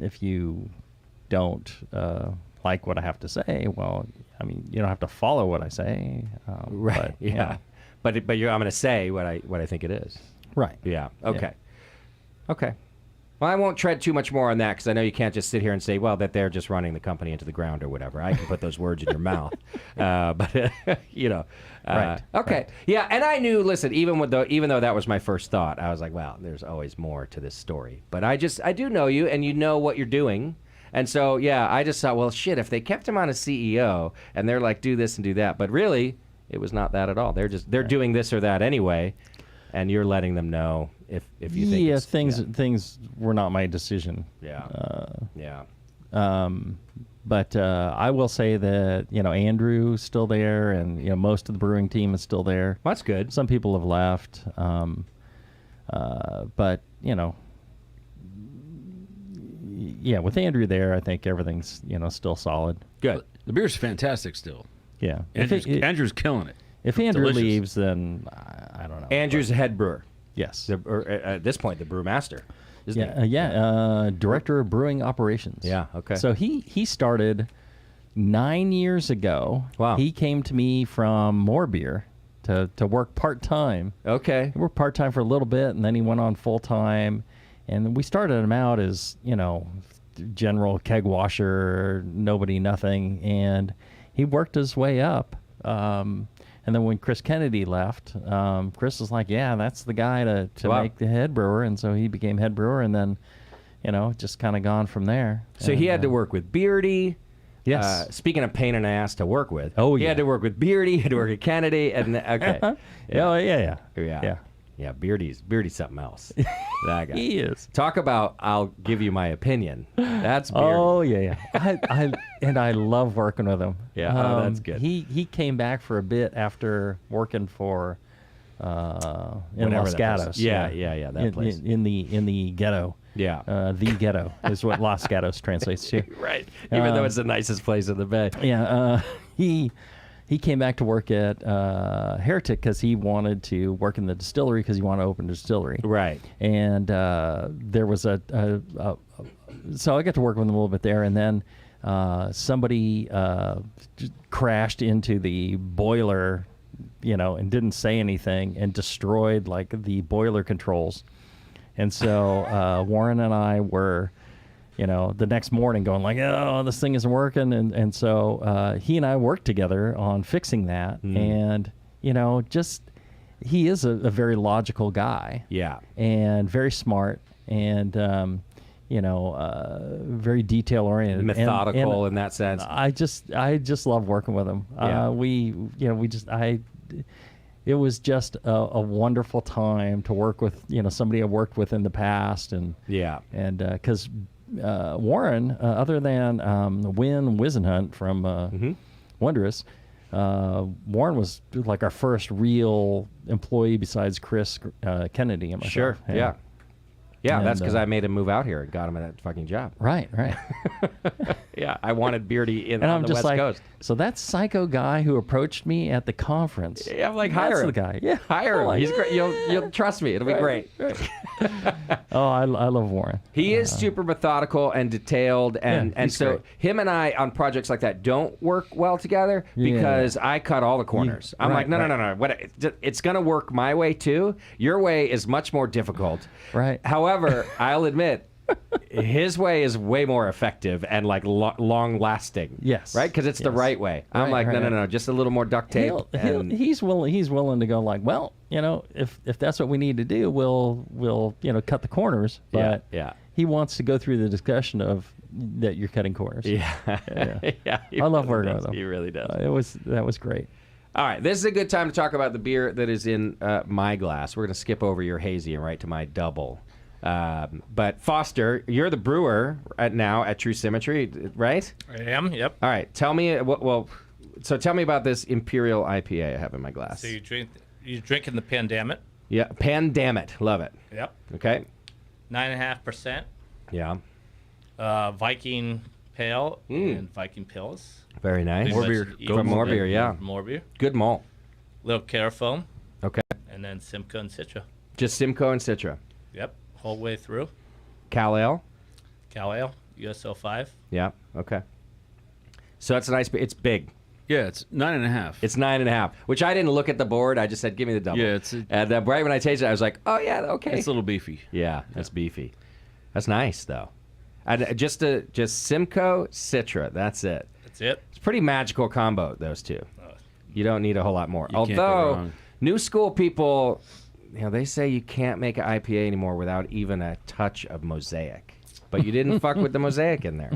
if you don't like what I have to say, well, I mean, you don't have to follow what I say. Right. But, Yeah. you know, But I'm going to say what I think it is. right. Yeah. Okay. Okay. Well, I won't tread too much more on that because I know you can't just sit here and say, well, that they're just running the company into the ground or whatever. I can put those words in your mouth. But, you know. Right, Okay. right. Yeah. And I knew, listen, even though that was my first thought, I was like, well, there's always more to this story. But I do know you and you know what you're doing. And so, yeah, I just thought, well, shit, if they kept him on as CEO and they're like, do this and do that. But really, it was not that at all. They're doing this or that anyway. And you're letting them know if you think Yeah, it's, things were not my decision. Yeah. Yeah. But I will say that, you know, Andrew's still there, and, you know, most of the brewing team is still there. Well, that's good. Some people have left. But, you know, yeah, with Andrew there, I think everything's, you know, still solid. Good. The beer's fantastic still. Yeah. Andrew's killing it. If Andrew delicious. leaves, then I don't know. Andrew's the head brewer. Yes. Or at this point, the brewmaster. Isn't he? Director of Brewing Operations. Yeah, okay. So he started 9 years ago. Wow. He came to me from More Beer to work part-time. Okay. He worked part-time for a little bit, and then he went on full-time. And we started him out as, you know, general keg washer, nobody, nothing. And he worked his way up. And then when Chris Kennedy left, Chris was like, yeah, that's the guy to Wow. make the head brewer. And so he became head brewer, and then, you know, just kind of gone from there. So And, he had to work with Beardy. Yes. Speaking of pain in the ass to work with. Oh, He yeah. had to work with Beardy. He had to work with Kennedy. And okay. Oh, yeah. Yeah. Yeah. Beardy's something else. That guy. He is. Talk about I'll give you my opinion. That's Beardy. Oh, yeah. I love working with him. Yeah, oh, that's good. He came back for a bit after working for in Whatever Los that place Gatos. is. Yeah, that place. In the ghetto. Yeah. The ghetto is what Los Gatos translates to. Right. Even though it's the nicest place in the Bay. Yeah, he came back to work at Heretic because he wanted to work in the distillery because he wanted to open a distillery. Right. And there was so I got to work with him a little bit there, and then somebody crashed into the boiler, you know, and didn't say anything and destroyed like the boiler controls. And so Warren and I were, you know, the next morning going like, oh, this thing isn't working. And so he and I worked together on fixing that. And, you know, just he is a very logical guy. Yeah. And very smart and, you know, very detail oriented. Methodical in that sense. I just love working with him. Yeah. It was just a wonderful time to work with, you know, somebody I worked with in the past, and because Warren, other than Win Wisenhunt from Wondrous, Warren was like our first real employee besides Chris Kennedy and myself. Sure. Yeah. Yeah, And, that's because I made him move out here and got him that fucking job. Right. Yeah, I wanted Beardy And on I'm the just West like, Coast. so that psycho guy who approached me at the conference. Yeah, I'm like, That's hire him. the guy. Yeah, Hire him. Like, He's great. You'll trust me. It'll be great. Oh, I love Warren. He is super methodical and detailed, and he's so great. him and I on projects like that don't work well together because I cut all the corners. I'm like, no. It's gonna work my way too. Your way is much more difficult. Right. However, I'll admit, his way is way more effective and like long lasting. Yes. Right, because it's the Yes. right way. I'm Right, like, right, no, just a little more duct tape. He's willing to go like, well, you know, if that's what we need to do, we'll you know, cut the corners. But yeah. he wants to go through the discussion of that you're cutting corners. Yeah. Yeah. Yeah. He I love really working does. with him. He really does. That was great. All right, this is a good time to talk about the beer that is in my glass. We're going to skip over your hazy and right to my double. But Foster, you're the brewer now at True Symmetry, right? I am. Yep. All right, tell me. So tell me about this Imperial IPA I have in my glass. So you drinking the Pandemic? Yeah, Pandemic, love it. Yep. Okay. 9.5%. Yeah. Viking Pale and Viking Pills. Very nice. More beer. From more beer, yeah. More beer. Good malt. Little Carafoam. Okay. And then Simcoe and Citra. Just Simcoe and Citra. Yep. Whole way through. Cal Ale. Cal Ale. USL 5. Yeah. Okay. So it's a nice. It's big. Yeah, it's 9.5. It's 9.5, which I didn't look at the board. I just said, "Give me the double." Yeah, it's and right when I tasted it, I was like, "Oh yeah, okay." it's a little beefy. Yeah, that's beefy. That's nice though. And just Simcoe, Citra. That's it. That's it. It's a pretty magical combo, those two. You don't need a whole lot more. You can't go Although wrong. new school people, they say you can't make an IPA anymore without even a touch of mosaic. But you didn't fuck with the mosaic in there.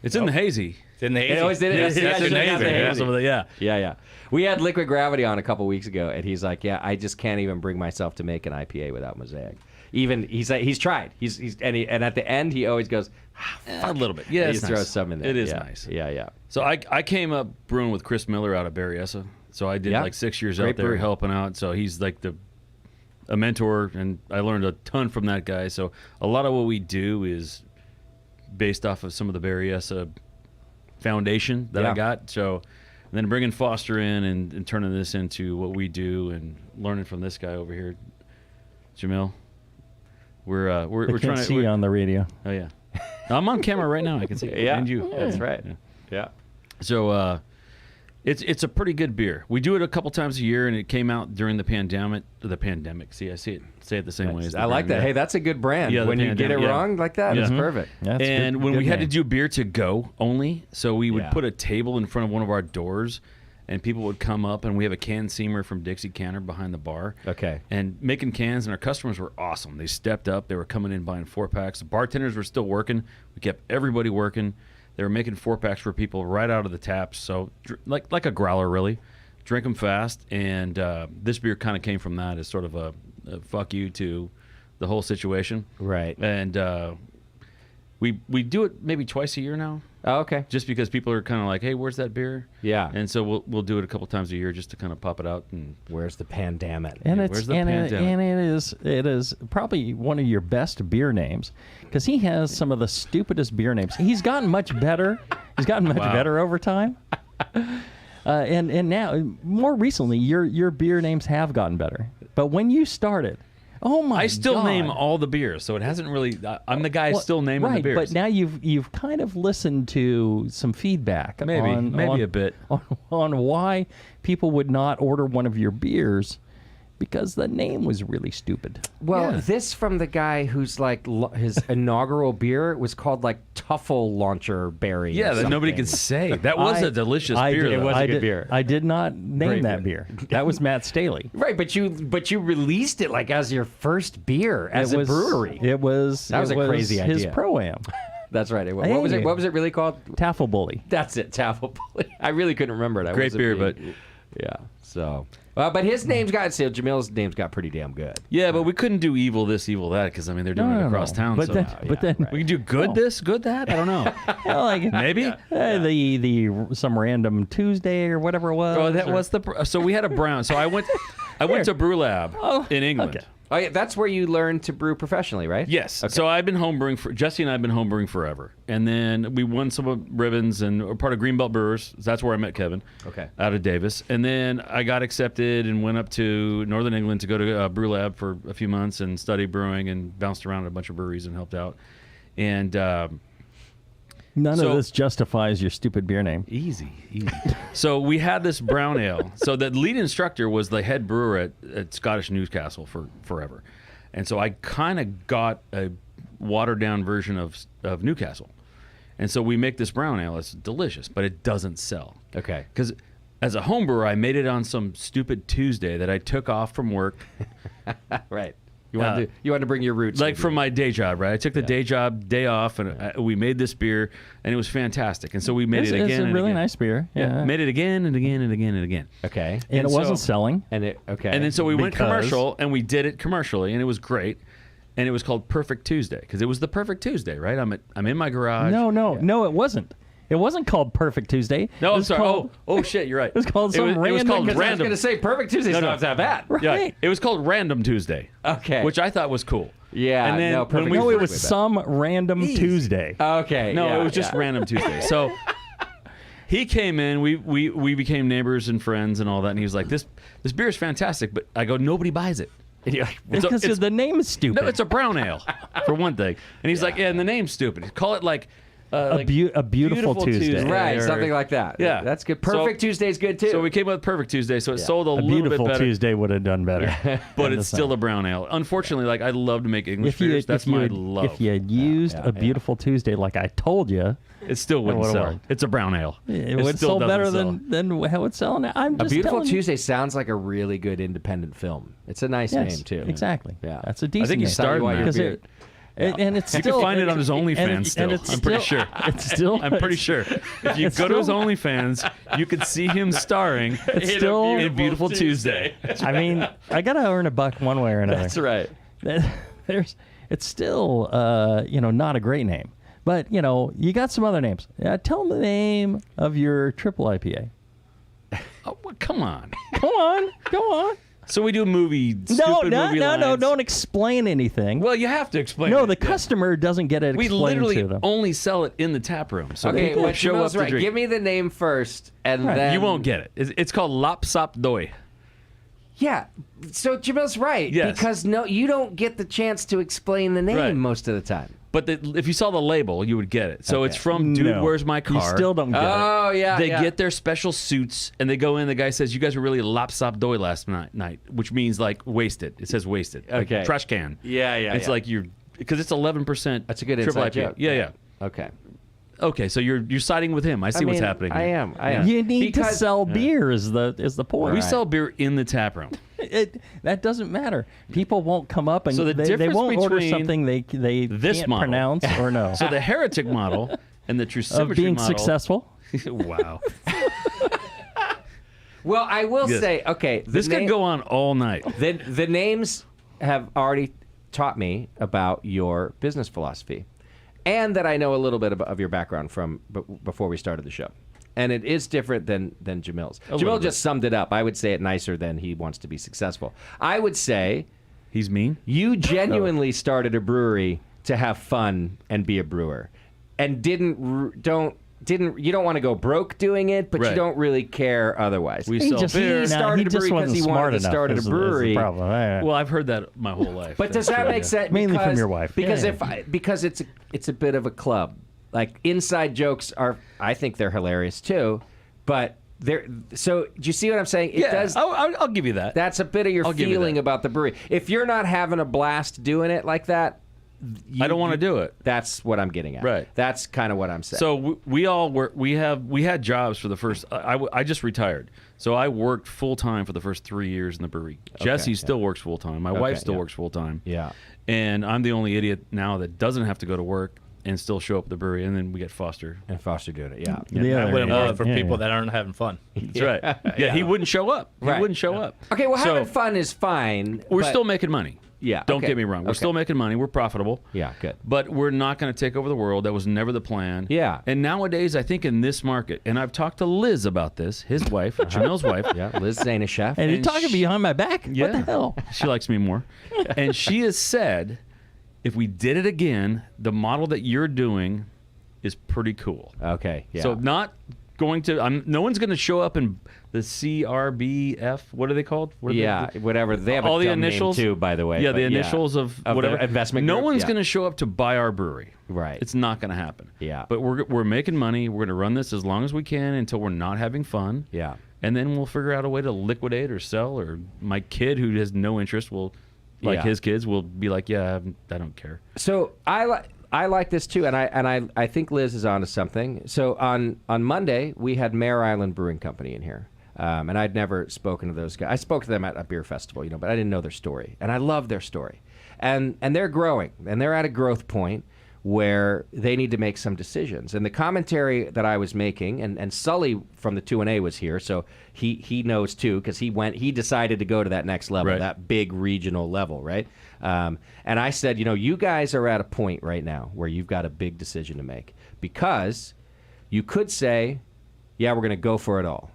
It's in the hazy. It's in the It always did it. It's Yeah, in the yeah, hazy. yeah. Yeah. Yeah. We had Liquid Gravity on a couple weeks ago, and he's like, "Yeah, I just can't even bring myself to make an IPA without mosaic." Even he's tried. And at the end he always goes, A little bit. Yeah, he it's just throws nice. some in there. It is Yeah. nice. Yeah. So I came up brewing with Chris Miller out of Berryessa. So I did Yeah. like 6 years Great out there brewery. helping out. So he's like a mentor, and I learned a ton from that guy. So a lot of what we do is based off of some of the Berryessa foundation that Yeah. I got. So and then bringing Foster in and turning this into what we do and learning from this guy over here, Jamil. We're I trying can't to see you on the radio. Oh yeah, I'm on camera right now. I can see you. Yeah. And you. That's right. Yeah. Yeah. So it's a pretty good beer. We do it a couple times a year, and it came out during the pandemic. See, I say it the same way as the I like brand. that. Hey, that's a good brand. Yeah, the when you get it Pandemic, yeah. wrong like that, Yeah. it's Mhm. perfect. That's And good- when good we had to name. do beer to go only, so we would Yeah. put a table in front of one of our doors, and people would come up, and we have a can seamer from Dixie Canner behind the bar. Okay. And making cans, and our customers were awesome. They stepped up. They were coming in buying 4-packs. The bartenders were still working. We kept everybody working. They were making 4-packs for people right out of the taps. So like a growler, really. Drink them fast. And this beer kind of came from that as sort of a fuck you to the whole situation. Right. And we do it maybe twice a year now, Oh, okay. just because people are kind of like, hey, where's that beer? Yeah. And so we'll do it a couple times a year just to kind of pop it out. And Where's the Pandemic? And Yeah, it's where's the and Pandemic? it is probably one of your best beer names because he has some of the stupidest beer names. He's gotten much better. He's gotten much Wow. better over time. And now more recently, your beer names have gotten better. But when you started, oh my! I still God. name all the beers, so it hasn't really. I'm the guy Well, still naming right, the beers. but now you've kind of listened to some feedback, Maybe on, a bit. on why people would not order one of your beers because the name was really stupid. Well, Yeah. this from the guy who's like his inaugural beer was called like Tuffle Launcher Berry. Yeah, or that nobody something. could say. That was a delicious I beer. did- though. was a I good did- beer. I did not name Great that beer. That was Matt Staley. Right, but you released it like as your first beer as a brewery. It was That was it a crazy his idea. pro-am. That's right. What was it? Hey. What was it really called? Taffle Bully. That's it, Taffle Bully. I really couldn't remember it. I Great wasn't beer, being- yeah. So, but his name's got Jamil's name's got pretty damn good. Yeah, but we couldn't do evil this, evil that, because I mean they're doing it across town. But so then, but then we can do good this, good that. I don't know. like, Maybe. the some random Tuesday or whatever it was. Oh, that or- was so we had a brown. So I went to Brew Lab in England. okay. Oh yeah, that's where you learn to brew professionally, right? Yes. Okay. So I've been homebrewing for Jesse and I've been homebrewing forever, and then we won some ribbons and are part of Greenbelt Brewers. That's where I met Kevin. Okay. Out of Davis, and then I got accepted and went up to Northern England to go to Brew Lab for a few months and study brewing and bounced around at a bunch of breweries and helped out. And None So- of this justifies your stupid beer name. easy. So we had this brown ale. So the lead instructor was the head brewer at Scottish Newcastle for forever. And so I kind of got a watered down version of Newcastle. And so we make this brown ale. It's delicious, but it doesn't sell. Okay. Because as a home brewer, I made it on some stupid Tuesday that I took off from work. Right. You wanted to bring your roots. like with from you. my day job, right? I took the day off, and we made this beer, and it was fantastic. And so we made it again. It's a and really again. nice beer. Yeah. Made it again and again and again and again. Okay. And it so- wasn't selling. And And then so we went Because- commercial, and we did it commercially, and it was great. And it was called Perfect Tuesday because it was the perfect Tuesday, right? I'm in my garage. No, it wasn't. It wasn't called Perfect Tuesday. No, It I'm was sorry. called- Oh shit, you're right. It was called some It was random- called 'Cause I was random. going to say Perfect Tuesday No, no. sounds that bad. Yeah, Right. it was called Random Tuesday. Okay. Which I thought was cool. Yeah, And then no, when Perfect we No, it Tuesday was with that. some random Tuesday. Okay. No, yeah, it was just yeah. Random Tuesday. So he came in. We became neighbors and friends and all that. And he was like, "This beer is fantastic," but I go, "Nobody buys it." And you're like, It's a- Because it's- the name is stupid. No, it's a brown ale for one thing. And he's like, "Yeah, and the name's stupid. Call it like a beautiful Tuesday. right, or- something like that. Yeah. That's good. So- Perfect Tuesday's good too. So we came up with Perfect Tuesday, so it sold a A little bit beautiful better. Tuesday would have done better. But I'm it's just still saying. a brown ale. Unfortunately, like I love to make English If you, beers. That's if, you my had, love. if you had used a beautiful Tuesday like I told you, It still wouldn't would've sell. worked. It's a brown ale. it It would still sell doesn't better sell. than how it's selling now. I'm A just Beautiful telling Tuesday sounds like a really good independent film. It's a nice you. Yes, name too. exactly. Yeah. That's a decent think he name. started why that. you're Because beard. and it's You still can find it on his and OnlyFans still. it's I'm pretty still- sure. It's still. I'm pretty sure. If you It's go to his still- OnlyFans, you can see him starring It's still. in Beautiful Tuesday. I mean, I gotta earn a buck one way or another. That's right. It's still not a great name, but you got some other names. Tell them the name of your triple IPA. Oh, well, come on. Go on. So we do movie. No, stupid movie lines. don't explain anything. Well, you have to explain. No, it. the Yeah. customer doesn't get it We explained literally to them. only sell it in the tap room. So Okay, people well, show up Jamil's to right. drink. Give me the name first, and Right. then You won't get it. It's called Lop Sop Doi. Yeah. So Jamil's right Yes. because you don't get the chance to explain the name Right. most of the time. But if you saw the label, you would get it. So it's from Dude, No. Where's My Car? You still don't get it. Oh yeah. They yeah. get their special suits and they go in. The guy says, "You guys were really lop sop doi last night," which means like wasted. It says wasted. Like Okay. trash can. Yeah, yeah, It's yeah. like you're because it's 11%. That's a good triple inside IPA. joke. Yeah, yeah. Okay. Okay, so you're siding with him. I see what's mean, happening. I here. am. You need to Because- sell beer is the point. We sell beer in the tap room. That doesn't matter. People won't come up and So the they difference won't order between something they this can't model- pronounce or know. So the Heretic model and the True of Symmetry being model. successful. Wow. Well, I will Yes. say, okay, This could go on all night. The names have already taught me about your business philosophy, and that I know a little bit of your background from before we started the show. And it is different than Jamil's. little Jamil bit. just summed it up. I would say it nicer than he wants to be successful. I would say He's mean. you genuinely started a brewery to have fun and be a brewer, and you don't want to go broke doing it, but you Right. don't really care otherwise. We He sell just beer. He started a brewery because he wanted to start a brewery. The problem. Well, I've heard that my whole life. But does That's that true, make yeah. sense? Mainly from Because- your wife. Because Yeah. because it's a bit of a club. Like inside jokes I think they're hilarious too, but they're so. Do you see what I'm saying? It Yeah, does. I'll give you that. That's a bit of your I'll give you feeling that. about the brewery. If you're not having a blast doing it like that, I don't want to do it. That's what I'm getting at. Right. That's kind of what I'm saying. So we all work. We had jobs for the first. I just retired, so I worked full time for the first 3 years in the brewery. Jesse still works full time. My wife still yeah. works full time. Yeah. And I'm the only idiot now that doesn't have to go to work and still show up at the brewery. And then we get Foster. And Foster doing it. Yeah. The I other wouldn't end. work for Yeah, people yeah. that aren't having fun. That's right. Yeah, he wouldn't show up. He Right. wouldn't show up. Okay. Well, So, having fun is fine. We're but- still making money. Yeah, Don't okay. get me wrong. We're Okay. still making money. We're profitable. Yeah. Good. But we're not going to take over the world. That was never the plan. Yeah. And nowadays, I think in this market, and I've talked to Liz about this, his wife, Jamil's wife. Yeah. Liz Zainasheff. And you're And talking behind my back? Yeah. What the hell? She likes me more. And she has said, if we did it again, the model that you're doing is pretty cool. Okay. Yeah. So not going to, no one's going to show up in the CRBF. What are they called? What are yeah. they, Whatever. They have all a the dumb name initials too, by the way. Yeah, but the initials of the whatever investment. No group. one's Yeah. going to show up to buy our brewery. Right. It's not going to happen. Yeah. But we're making money. We're going to run this as long as we can until we're not having fun. Yeah. And then we'll figure out a way to liquidate or sell. Or my kid who has no interest will, like Yeah. his kids, will be like, yeah, I don't care. So I like this too, and I think Liz is onto something. So on Monday we had Mare Island Brewing Company in here. And I'd never spoken to those guys. I spoke to them at a beer festival, but I didn't know their story. And I love their story. And they're growing, and they're at a growth point where they need to make some decisions. And the commentary that I was making, and Sully from the 2&A was here, so he knows too, because he decided to go to that next level, Right. that big regional level, right? And I said, you guys are at a point right now where you've got a big decision to make, because you could say, yeah, we're going to go for it all.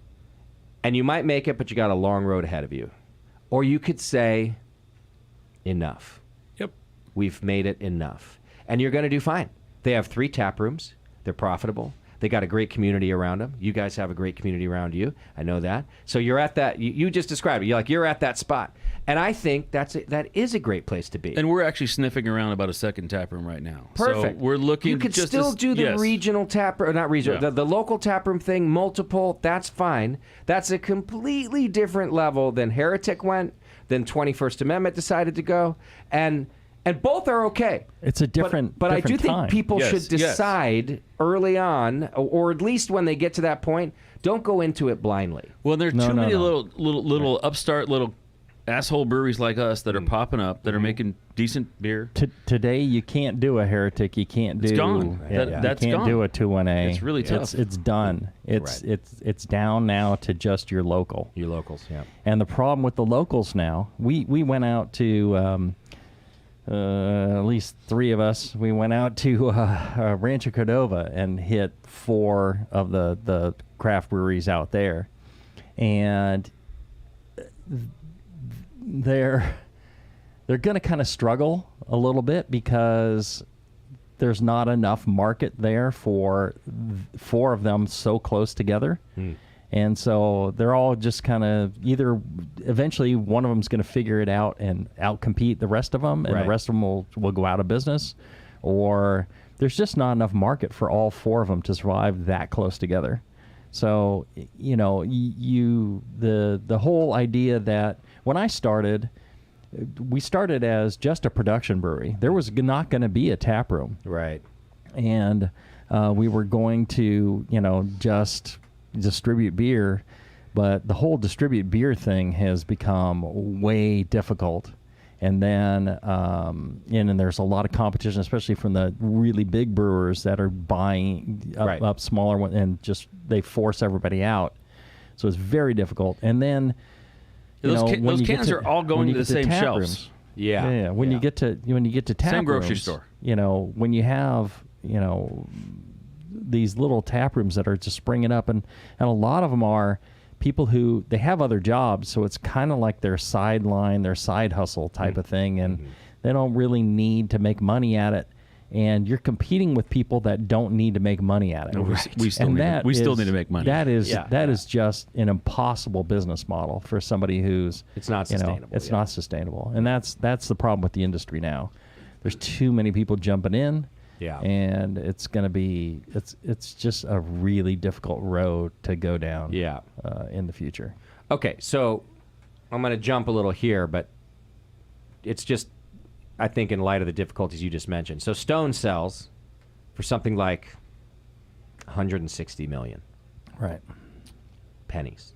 And you might make it, but you got a long road ahead of you. Or you could say, enough. Yep. We've made it enough. And you're going to do fine. They have 3 tap rooms. They're profitable. They got a great community around them. You guys have a great community around you. I know that. So you're at that. You just described it. You're at that spot. And I think that is a great place to be. And we're actually sniffing around about a second tap room right now. Perfect. So we're looking. You could just still do the yes. regional tap room, not regional, Yeah. the local tap room thing, multiple. That's fine. That's a completely different level than Heretic went, than 21st Amendment decided to go, and both are okay. It's a different. But I do different time. think people Yes, should decide early on, or at least when they get to that point, don't go into it blindly. Well, there's No, too no, many no. little upstart little asshole breweries like us that are popping up that are making decent beer. Today you can't do a Heretic. You can't do. It's gone. That's you can't gone. do a 2-1A. It's really tough. It's done. It's Right. it's down now to just your local. You locals, yeah. And the problem with the locals now, we went out to at least 3 of us. We went out to Rancho Cordova and hit 4 of the craft breweries out there, and they're going to kind of struggle a little bit because there's not enough market there for 4 of them so close together. And so they're all just kind of either eventually one of them's going to figure it out and outcompete the rest of them, and Right. the rest of them will go out of business, or there's just not enough market for all 4 of them to survive that close together. So, the whole idea that when I started, we started as just a production brewery. There was not going to be a tap room. Right. And we were going to, just distribute beer, but the whole distribute beer thing has become way difficult. And then, and there's a lot of competition, especially from the really big brewers that are buying up smaller ones, and just they force everybody out. So it's very difficult. And then, Those cans are all going to the same shelves. Yeah. When you get to tap Same grocery rooms, store. When you have these little tap rooms that are just springing up, and a lot of them are people who they have other jobs, so it's kind of like their sideline, their side hustle type of thing, and they don't really need to make money at it. And you're competing with people that don't need to make money at it. We still need to make money. That is just an impossible business model for somebody who's It's not sustainable. It's not sustainable, and that's the problem with the industry now. There's too many people jumping in. Yeah. And it's going to be it's just a really difficult road to go down. Yeah. In the future. Okay, so I'm going to jump a little here, but it's just, I think, in light of the difficulties you just mentioned. So Stone sells for something like 160 million Right. pennies,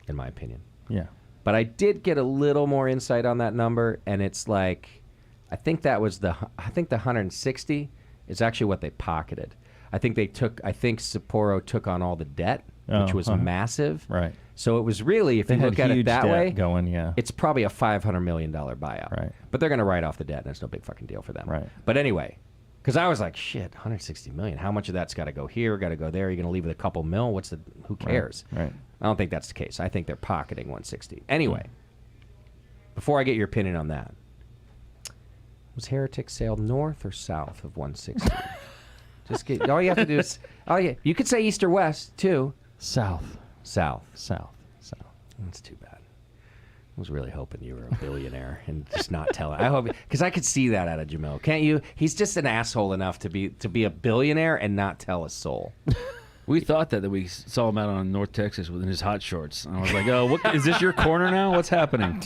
in my opinion. Yeah. But I did get a little more insight on that number, and it's like, I think the 160 is actually what they pocketed. I think Sapporo took on all the debt, which was massive. Right. So it was really, if They you had look at it huge that debt way, going, yeah. it's probably a $500 million buyout. Right. But they're going to write off the debt, and it's no big fucking deal for them. Right. But anyway, because I was like, shit, 160 million. How much of that's got to go here, got to go there? You're going to leave with a couple mil? Who cares? Right. I don't think that's the case. I think they're pocketing 160. Anyway, before I get your opinion on that, was Heretic sale north or south of 160? All you have to do is, you could say east or west too. South. South. That's too bad. I was really hoping you were a billionaire and just not tell it. I hope, because I could see that out of Jamil. Can't you? He's just an asshole enough to be a billionaire and not tell a soul. We thought that we saw him out on North Texas in his hot shorts. And I was like, "Oh, is this your corner now? What's happening?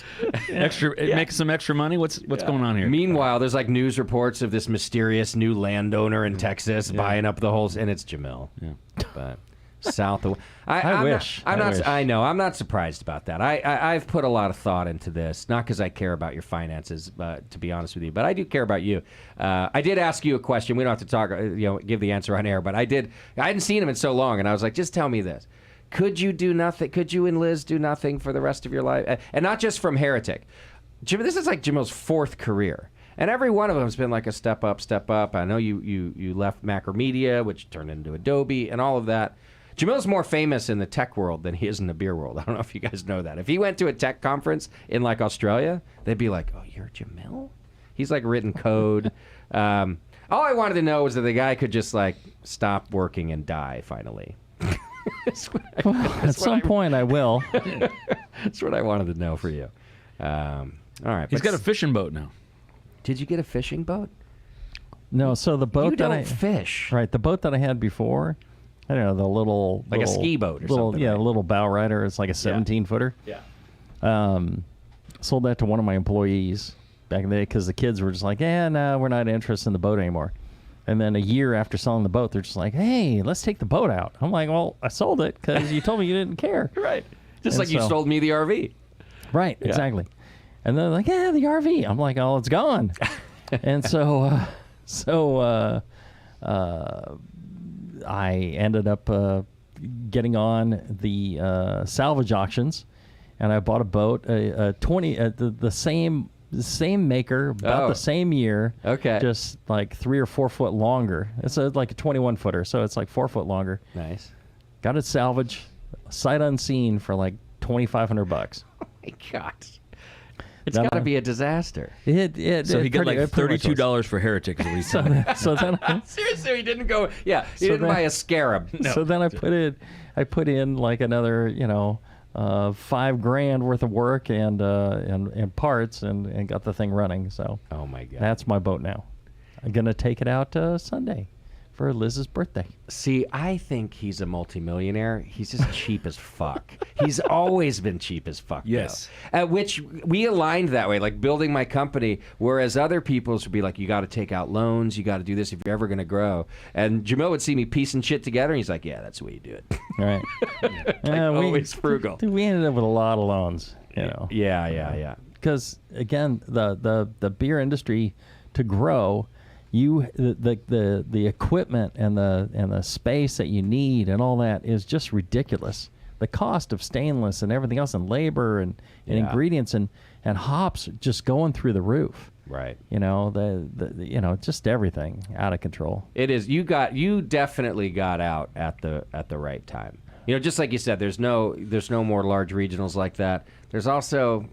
Make some extra money? What's going on here?" Meanwhile, there's like news reports of this mysterious new landowner in Texas buying up the whole, and it's Jamil. Yeah. But south of. I wish. I'm not. wish. I know. I'm not surprised about that. I've put a lot of thought into this, not because I care about your finances, to be honest with you, but I do care about you. I did ask you a question. We don't have to talk. Give the answer on air, but I did. I hadn't seen him in so long, and I was like, just tell me this. Could you do nothing? Could you and Liz do nothing for the rest of your life? And not just from Heretic. Jim, this is like Jamil's 4th career. And every one of them has been like a step up, step up. I know you left Macromedia, which turned into Adobe, and all of that. Jamil's more famous in the tech world than he is in the beer world. I don't know if you guys know that. If he went to a tech conference in like Australia, they'd be like, "Oh, you're Jamil?" He's like written code. All I wanted to know was that the guy could just like stop working and die finally. At some point, I will. That's what I wanted to know for you. All right. He's got a fishing boat now. Did you get a fishing boat? No, so the boat You that don't fish. right, the boat that I had before, I don't know, the little Like a ski boat or little, something, Yeah, right? a little bow rider. It's like a 17-footer. Yeah. Sold that to one of my employees back in the day because the kids were just like, no, we're not interested in the boat anymore. And then a year after selling the boat, they're just like, hey, let's take the boat out. I'm like, well, I sold it because you told me you didn't care. Right. Just And like you so- sold me the RV. Right, exactly. And they're like, yeah, the RV. I'm like, oh, it's gone. And so I ended up getting on the salvage auctions, and I bought a boat, a 20, the same maker, about the same year. Okay. Just like 3 or 4 foot longer. It's like a 21-footer, so it's like 4 foot longer. Nice. Got it salvaged, sight unseen, for like $2,500. Oh my God. It's Then got to I- be a disaster. So he got like $32 for Heretic. Is what he's saying. So then Seriously, he didn't go. Yeah, he So didn't then- buy a scarab. No. So then I put in like another, $5,000 worth of work and parts and got the thing running. So Oh my God. that's my boat now. I'm gonna take it out Sunday for Liz's birthday. See, I think he's a multimillionaire. He's just cheap as fuck. He's always been cheap as fuck. though. Yes. At which we aligned that way, like building my company, whereas other people's would be like, you got to take out loans, you got to do this if you're ever going to grow. And Jamil would see me piecing shit together, and he's like, yeah, that's the way you do it. All right. Always frugal. Dude, we ended up with a lot of loans. Yeah. Because again, the beer industry to grow, the equipment and the space that you need and all that is just ridiculous. The cost of stainless and everything else, and labor and ingredients and hops just going through the roof. Right. Just everything out of control. It is. You definitely got out at the right time. Just like you said, there's no more large regionals like that. There's also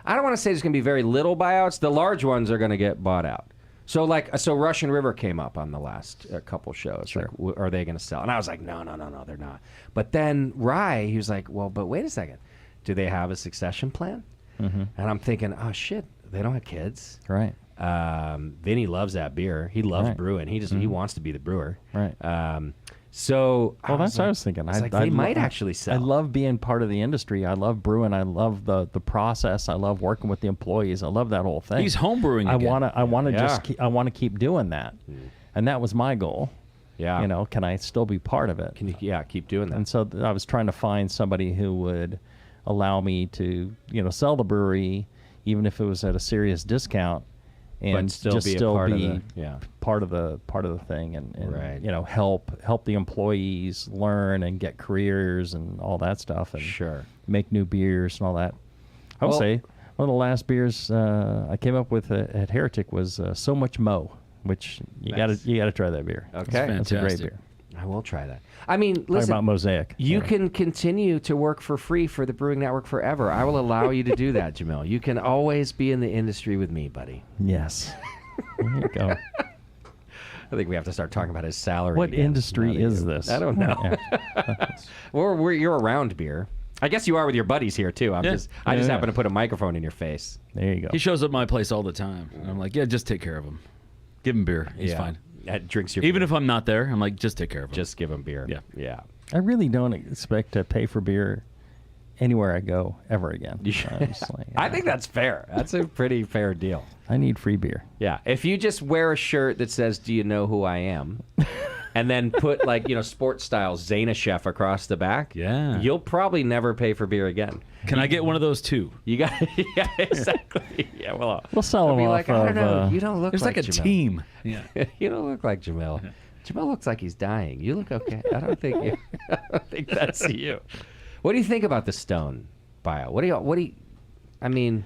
I don't want to say there's going to be very little buyouts. The large ones are going to get bought out. So Russian River came up on the last couple shows. Sure. Like, are they going to sell? And I was like, no, they're not. But then Rye, he was like, well, but wait a second. Do they have a succession plan? Mm-hmm. And I'm thinking, oh shit, they don't have kids. Right. Vinny loves that beer. He loves Right. brewing. He wants to be the brewer. Right. So Well, that's what I was thinking. They might actually sell. I love being part of the industry. I love brewing. I love the process. I love working with the employees. I love that whole thing. He's homebrewing I again. want to Yeah. I want to keep doing that, and that was my goal. Yeah. Can I still be part of it? Can you keep doing that? And so I was trying to find somebody who would allow me to sell the brewery, even if it was at a serious discount, and But still just be a still part of be the- part of the thing, and Right. help the employees learn and get careers and all that stuff, and Sure. make new beers and all that. I would Well- say one of the last beers I came up with at Heretic was So Much Mo, which you Nice. gotta try that beer. Okay. That's a great fantastic. beer. I will try that. I mean, Talk listen, about Mosaic. you Sorry. can continue to work for free for the Brewing Network forever. I will allow you to do that, Jamil. You can always be in the industry with me, buddy. Yes. There you go. I think we have to start talking about his salary. What again. industry Not is you. this? I don't know. Yeah. You're around beer. I guess you are with your buddies here too. I just Yeah. happen to put a microphone in your face. There you go. He shows up at my place all the time. And I'm like, yeah, just take care of him. Give him beer. He's fine. Drinks your Even beer. if I'm not there, I'm like, just take care of him. Just give him beer. Yeah. Yeah. I really don't expect to pay for beer anywhere I go ever again. You I'm just like, I think that's fair. That's a pretty fair deal. I need free beer. Yeah. If you just wear a shirt that says, "Do you know who I am?" and then put like, sports style Zainasheff across the back, Yeah. you'll probably never pay for beer again. Can I get one of those too? You got, yeah, exactly. Yeah, well, We'll sell I'll them be off like, I don't know. of. You don't look There's like a Jamil. team. Yeah. You don't look like Jamil. Jamil looks like he's dying. You look okay. I don't think that's you. What do you think about the Stone buyout? What do you? I mean,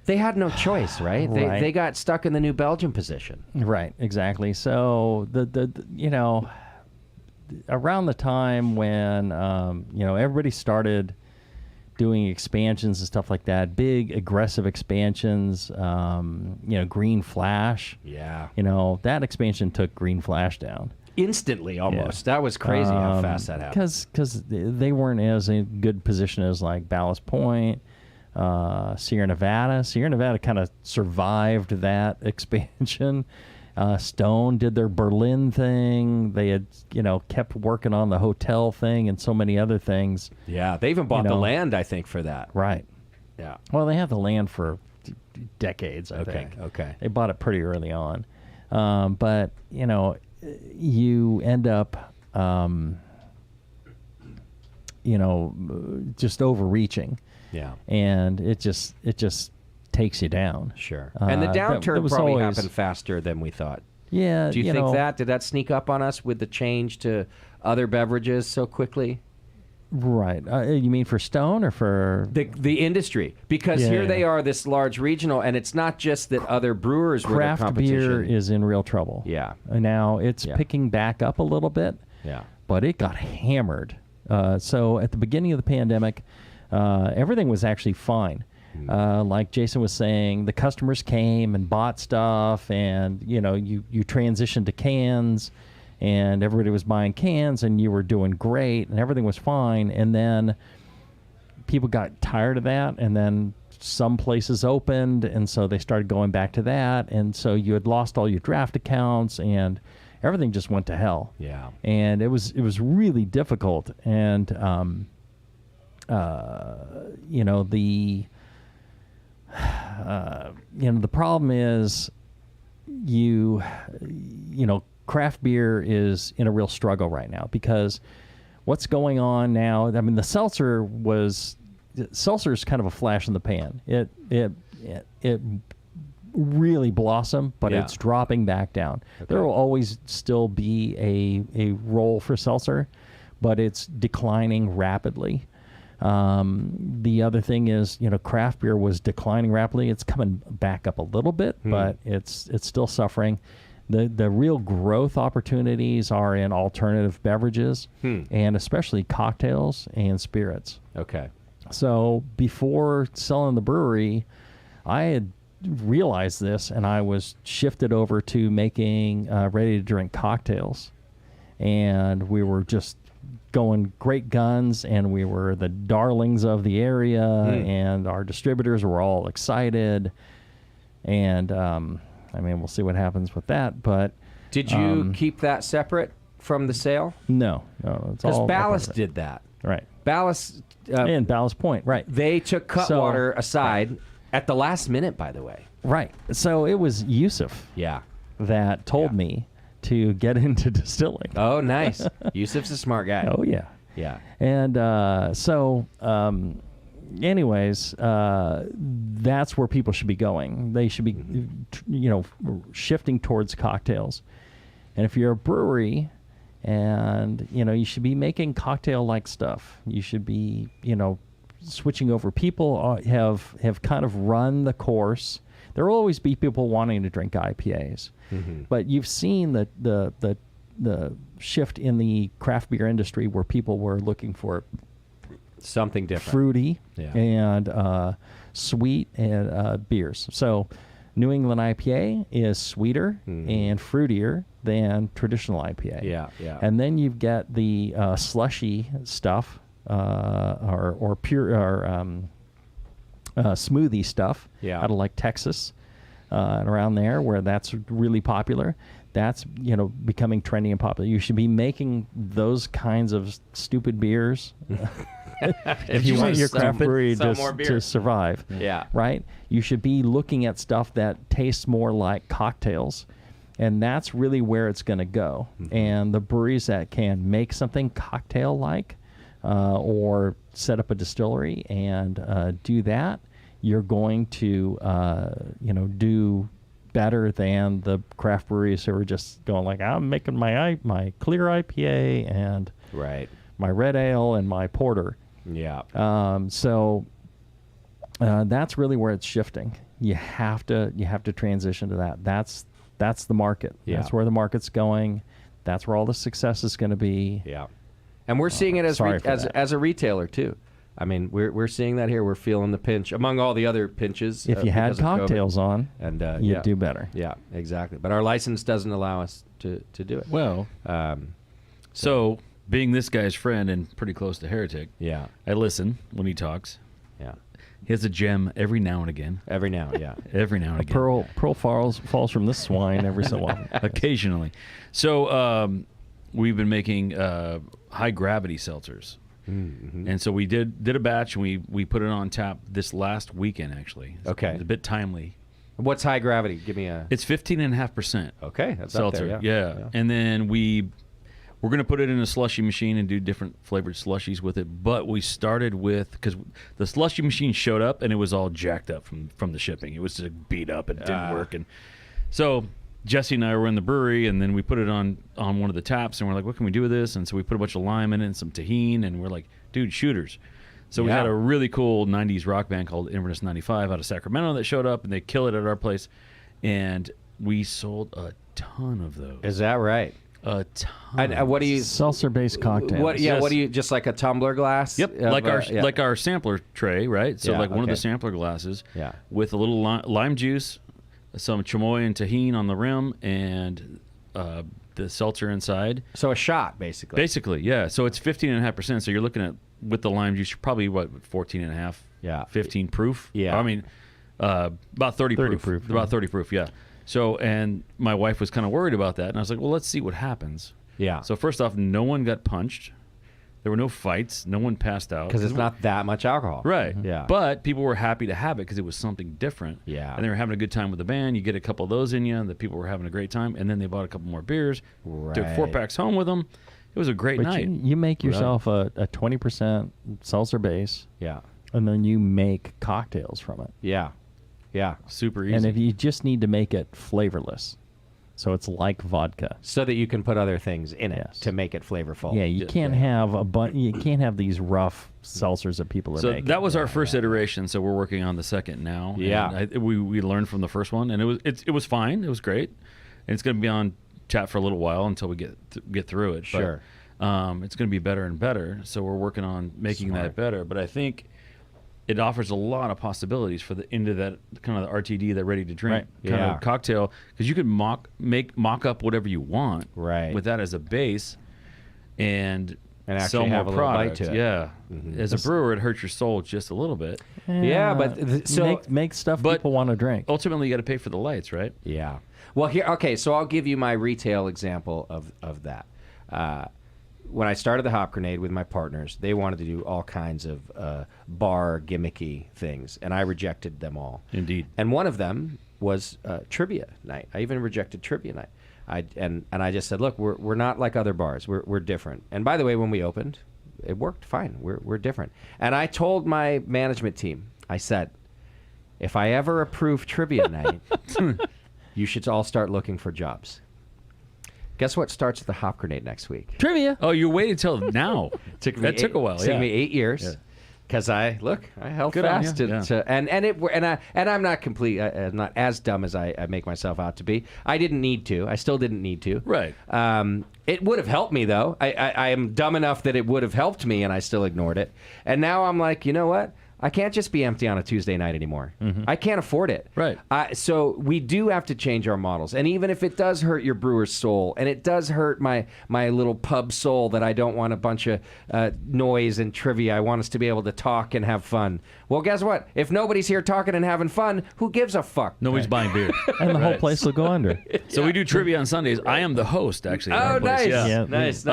they had no choice, right? Right. They got stuck in the New Belgium position. Right, exactly. So the around the time when everybody started doing expansions and stuff like that, big aggressive expansions, Green Flash. Yeah. That expansion took Green Flash down. Instantly, almost. That was crazy how fast that happened. Because they weren't as in good position as like Ballast Point, Sierra Nevada. Sierra Nevada kind of survived that expansion. Stone did their Berlin thing. They had, kept working on the hotel thing and so many other things. Yeah, they even bought the land, I think, for that. Right. Yeah. Well, they had the land for decades, I Okay. think. Okay. They bought it pretty early on. But, you end up, just overreaching. Yeah. And it just takes you down. Sure. And the that downturn was probably always- happened faster than we thought. Yeah. Do you think that? Did that sneak up on us with the change to other beverages so quickly? Right. You mean for Stone or for... The industry. Because here they are, this large regional, and it's not just that other brewers were the Craft competition. beer is in real trouble. Yeah. Now it's picking back up a little bit. Yeah. But it got hammered. So at the beginning of the pandemic, everything was actually fine. Like Jason was saying, the customers came and bought stuff, and you transitioned to cans, and everybody was buying cans, and you were doing great, and everything was fine. And then people got tired of that, and then some places opened, and so they started going back to that, and so you had lost all your draft accounts, and everything just went to hell. Yeah. And it was really difficult, and the problem is craft beer is in a real struggle right now, because what's going on now, I mean, the Seltzer is kind of a flash in the pan. It really blossomed, but it's dropping back down. Okay. There will always still be a role for Seltzer, but it's declining rapidly. The other thing is, craft beer was declining rapidly. It's coming back up a little bit, but it's still suffering. The real growth opportunities are in alternative beverages, and especially cocktails and spirits. Okay. So before selling the brewery, I had realized this, and I was shifted over to making ready-to-drink cocktails. And we were just going great guns, and we were the darlings of the area, and our distributors were all excited. And, we'll see what happens with that. But Did you keep that separate from the sale? no, it's Because all Ballast did that. right. Ballast, And Ballast Point, right. they took So- Cutwater aside at the last minute, by the way. Right. So it was Yusuf Yeah. that told me to get into distilling. Oh, nice. Yusuf's a smart guy. Oh, yeah. Yeah. And anyways, that's where people should be going. They should be, shifting towards cocktails. And if you're a brewery, and you should be making cocktail-like stuff. You should be, switching over. People have kind of run the course. There will always be people wanting to drink IPAs, but you've seen the shift in the craft beer industry where people were looking for Something different. fruity Yeah. and sweet and beers. So New England IPA is sweeter and fruitier than traditional IPA. Yeah, yeah. And then you've got the slushy stuff or pure or smoothie stuff out of like Texas and around there, where that's really popular. That's becoming trendy and popular. You should be making those kinds of stupid beers if you want your craft brewery to survive. Yeah. Right? You should be looking at stuff that tastes more like cocktails. And that's really where it's going to go. And the breweries that can make something cocktail-like or set up a distillery and do that, you're going to, do better than the craft breweries who are just going like, I'm making my clear IPA and Right. my red ale and my porter. Yeah. So that's really where it's shifting. You have to transition to that. That's the market. Yeah. That's where the market's going. That's where all the success is going to be. Yeah. And we're seeing it as sorry for that. as a retailer too. I mean, we're seeing that here. We're feeling the pinch among all the other pinches. If you had because of COVID. cocktails on, and you'd yeah. do better. Yeah, exactly. But our license doesn't allow us to do it. Well, so being this guy's friend and pretty close to Heretic, Yeah. I listen when he talks. Yeah. He has a gem every now and again. Every now, yeah. Every now and again. Pearl falls from this swine every so often. Occasionally. So we've been making high gravity seltzers. Mm-hmm. And so we did a batch and we put it on tap this last weekend actually. Okay. It's a bit timely. What's high gravity? Give me a. It's 15.5%. Okay, that's up seltzer. there, Yeah. And then we're going to put it in a slushy machine and do different flavored slushies with it. But we started with, because the slushy machine showed up and it was all jacked up from the shipping. It was just beat up and didn't work. And so Jesse and I were in the brewery, and then we put it on one of the taps, and we're like, what can we do with this? And so we put a bunch of lime in it and some tahini, and we're like, dude, shooters. So we Yeah. had a really cool 90s rock band called Inverness 95 out of Sacramento that showed up, and they kill it at our place. And we sold a ton of those. Is that right? A ton. And what do you? Seltzer-based cocktails. What? Yeah. Yes. What do you? Just like a tumbler glass? Yep, of, like our sampler tray, right? So Yeah, like one of okay. the sampler glasses, Yeah. with a little lime juice, some chamoy and tahini on the rim, and the seltzer inside. So a shot, basically. Basically, yeah. So it's 15.5%. So you're looking at, with the lime juice, probably what, 14.5, Yeah. 15 proof. Yeah. I mean, about 30 proof. proof, About yeah. 30 proof, yeah. So, and my wife was kind of worried about that, and I was like, well, let's see what happens. Yeah. So first off, no one got punched. There were no fights. No one passed out. Because it's not that much alcohol. Right. Yeah. But people were happy to have it because it was something different. Yeah. And they were having a good time with the band. You get a couple of those in you, and the people were having a great time. And then they bought a couple more beers, took 4 Right. packs home with them. It was a great But night. you make yourself a 20% seltzer base, Yeah. and then you make cocktails from it. Yeah. Yeah. Super easy. And if you just need to make it flavorless, so it's like vodka. So that you can put other things in it Yes. to make it flavorful. Yeah, you can't have you can't have these rough seltzers that people are so making. that was our first iteration. So we're working on the second now. Yeah. And we learned from the first one, and it was fine. It was great. And it's going to be on tap for a little while until we get through it. Sure. But, it's going to be better and better. So we're working on making that better. But I think it offers a lot of possibilities for into that kind of the RTD, that ready to drink kind Yeah. of cocktail, because you could mock up whatever you want, Right. with that as a base, and actually sell have a more little bite product. to it. Yeah, as a brewer, it hurts your soul just a little bit. Yeah, but so- make stuff But- people want to drink. Ultimately, you got to pay for the lights, right? Yeah. Well, here, okay, so I'll give you my retail example of that. When I started the Hop Grenade with my partners, they wanted to do all kinds of bar gimmicky things, and I rejected them all. Indeed. And one of them was trivia night. I even rejected trivia night. I just said, look, we're not like other bars. We're different. And by the way, when we opened, it worked fine. We're different. And I told my management team, I said, if I ever approve trivia night, you should all start looking for jobs. Guess what starts at the Hop Grenade next week? Trivia. Oh, you waited till now. Took me That took a while. Took Yeah. me 8 years. Yeah. Because I held Good on fast you, and I'm not not as dumb as I make myself out to be. I didn't need to. I still didn't need to. Right. It would have helped me though. I am dumb enough that it would have helped me, and I still ignored it. And now I'm like, you know what? I can't just be empty on a Tuesday night anymore. I can't afford it. Right. So we do have to change our models. And even if it does hurt your brewer's soul, and it does hurt my little pub soul that I don't want a bunch of noise and trivia, I want us to be able to talk and have fun. Well, guess what? If nobody's here talking and having fun, who gives a fuck? Nobody's buying beer. And the whole Right. place will go under. So we do trivia on Sundays. I am the host, actually. at Oh, our place. nice. Yeah. Yeah. Nice.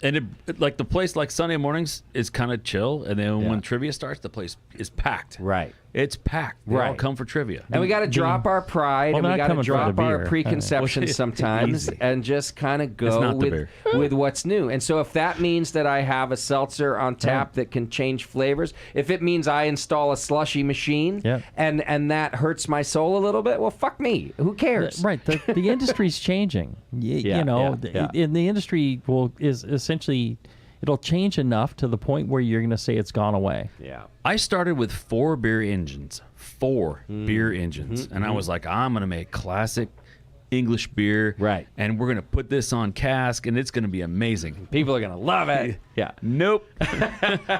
And like the place, like Sunday mornings, is kind of chill, and then when trivia starts, the place is packed. Right. It's packed. They all Right. come for trivia. And we got to drop our pride, Well, and we not got to coming for the drop our beer. preconceptions Well, sometimes, easy. and just kind of It's go not the beer. with what's new. And so, if that means that I have a seltzer on tap that can change flavors, if it means I install a slushy machine, Yeah. and that hurts my soul a little bit, well, fuck me. Who cares? Right. The industry's changing. Yeah, You know, yeah. in the industry is essentially, it'll change enough to the point where you're going to say it's gone away. Yeah. I started with 4 beer engines. 4 beer engines. And I was like, I'm going to make classic English beer. Right. And we're going to put this on cask, and it's going to be amazing. People are gonna love it. Yeah. Nope.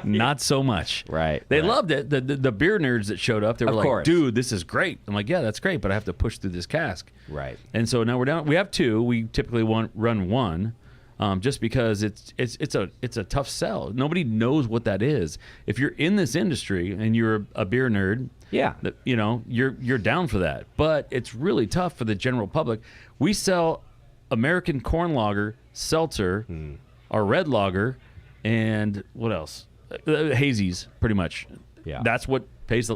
Not so much. Right, They right. loved it. The beer nerds that showed up, they were Of like, course. dude, this is great. I'm like, yeah, that's great, but I have to push through this cask. Right. And so now we're down. We have 2. We typically run 1, just because it's a tough sell. Nobody knows what that is. If you're in this industry and you're a beer nerd, Yeah. you know you're down for that. But it's really tough for the general public. We sell American corn lager, seltzer, our red lager, and what else? Hazies, pretty much. Yeah. That's what pays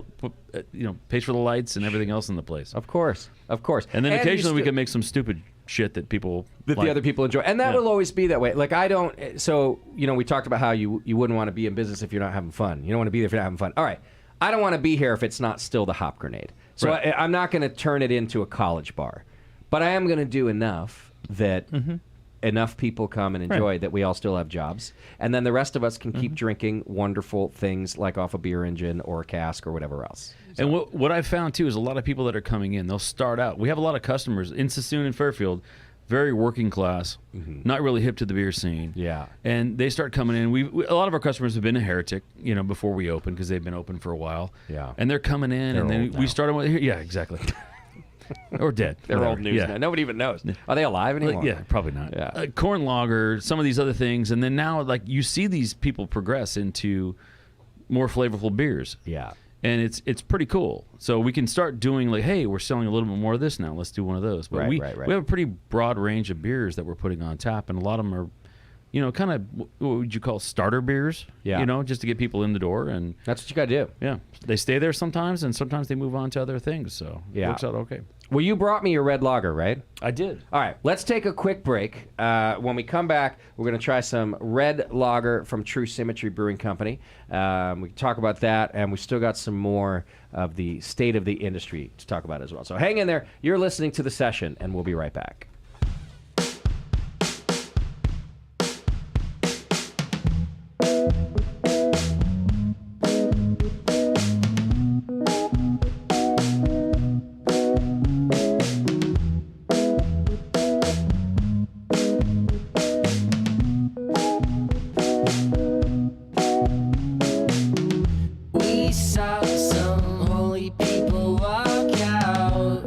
pays for the lights and everything else in the place. Of course. Of course. And then you occasionally we sti- can make some stupid shit that people that like. the other people enjoy, and that Yeah. will always be that way. Like I don't. So we talked about how you wouldn't want to be in business if you're not having fun. You don't want to be there if you're not having fun. All right, I don't want to be here if it's not still the Hop Grenade. So Right. I'm not going to turn it into a college bar, but I am going to do enough that enough people come and enjoy that we all still have jobs, and then the rest of us can keep drinking wonderful things like off a beer engine or a cask or whatever else. And what I've found too is a lot of people that are coming in, they'll start out. We have a lot of customers in Sassoon and Fairfield, very working class, not really hip to the beer scene. Yeah. And they start coming in. A lot of our customers have been a Heretic, before we open because they've been open for a while. Yeah. And they're coming in, They're and then old we now. start them with yeah, exactly. Or dead. They're whatever. old news Yeah. now. Nobody even knows. Are they alive anymore? Yeah, probably not. Yeah. Corn lager, some of these other things, and then now like you see these people progress into more flavorful beers. Yeah. And it's pretty cool. So we can start doing like, hey, we're selling a little bit more of this now. Let's do one of those. But Right, we right. we have a pretty broad range of beers that we're putting on tap, and a lot of them are, kind of what would you call starter beers? Yeah. Just to get people in the door, and That's what you got to do. yeah, they stay there sometimes, and sometimes they move on to other things. So it Yeah. works out okay. Well, you brought me your red lager, right? I did. All right, let's take a quick break. When we come back, we're going to try some red lager from True Symmetry Brewing Company. We can talk about that, and we still got some more of the state of the industry to talk about as well. So hang in there. You're listening to The Session, and we'll be right back. We saw some holy people walk out.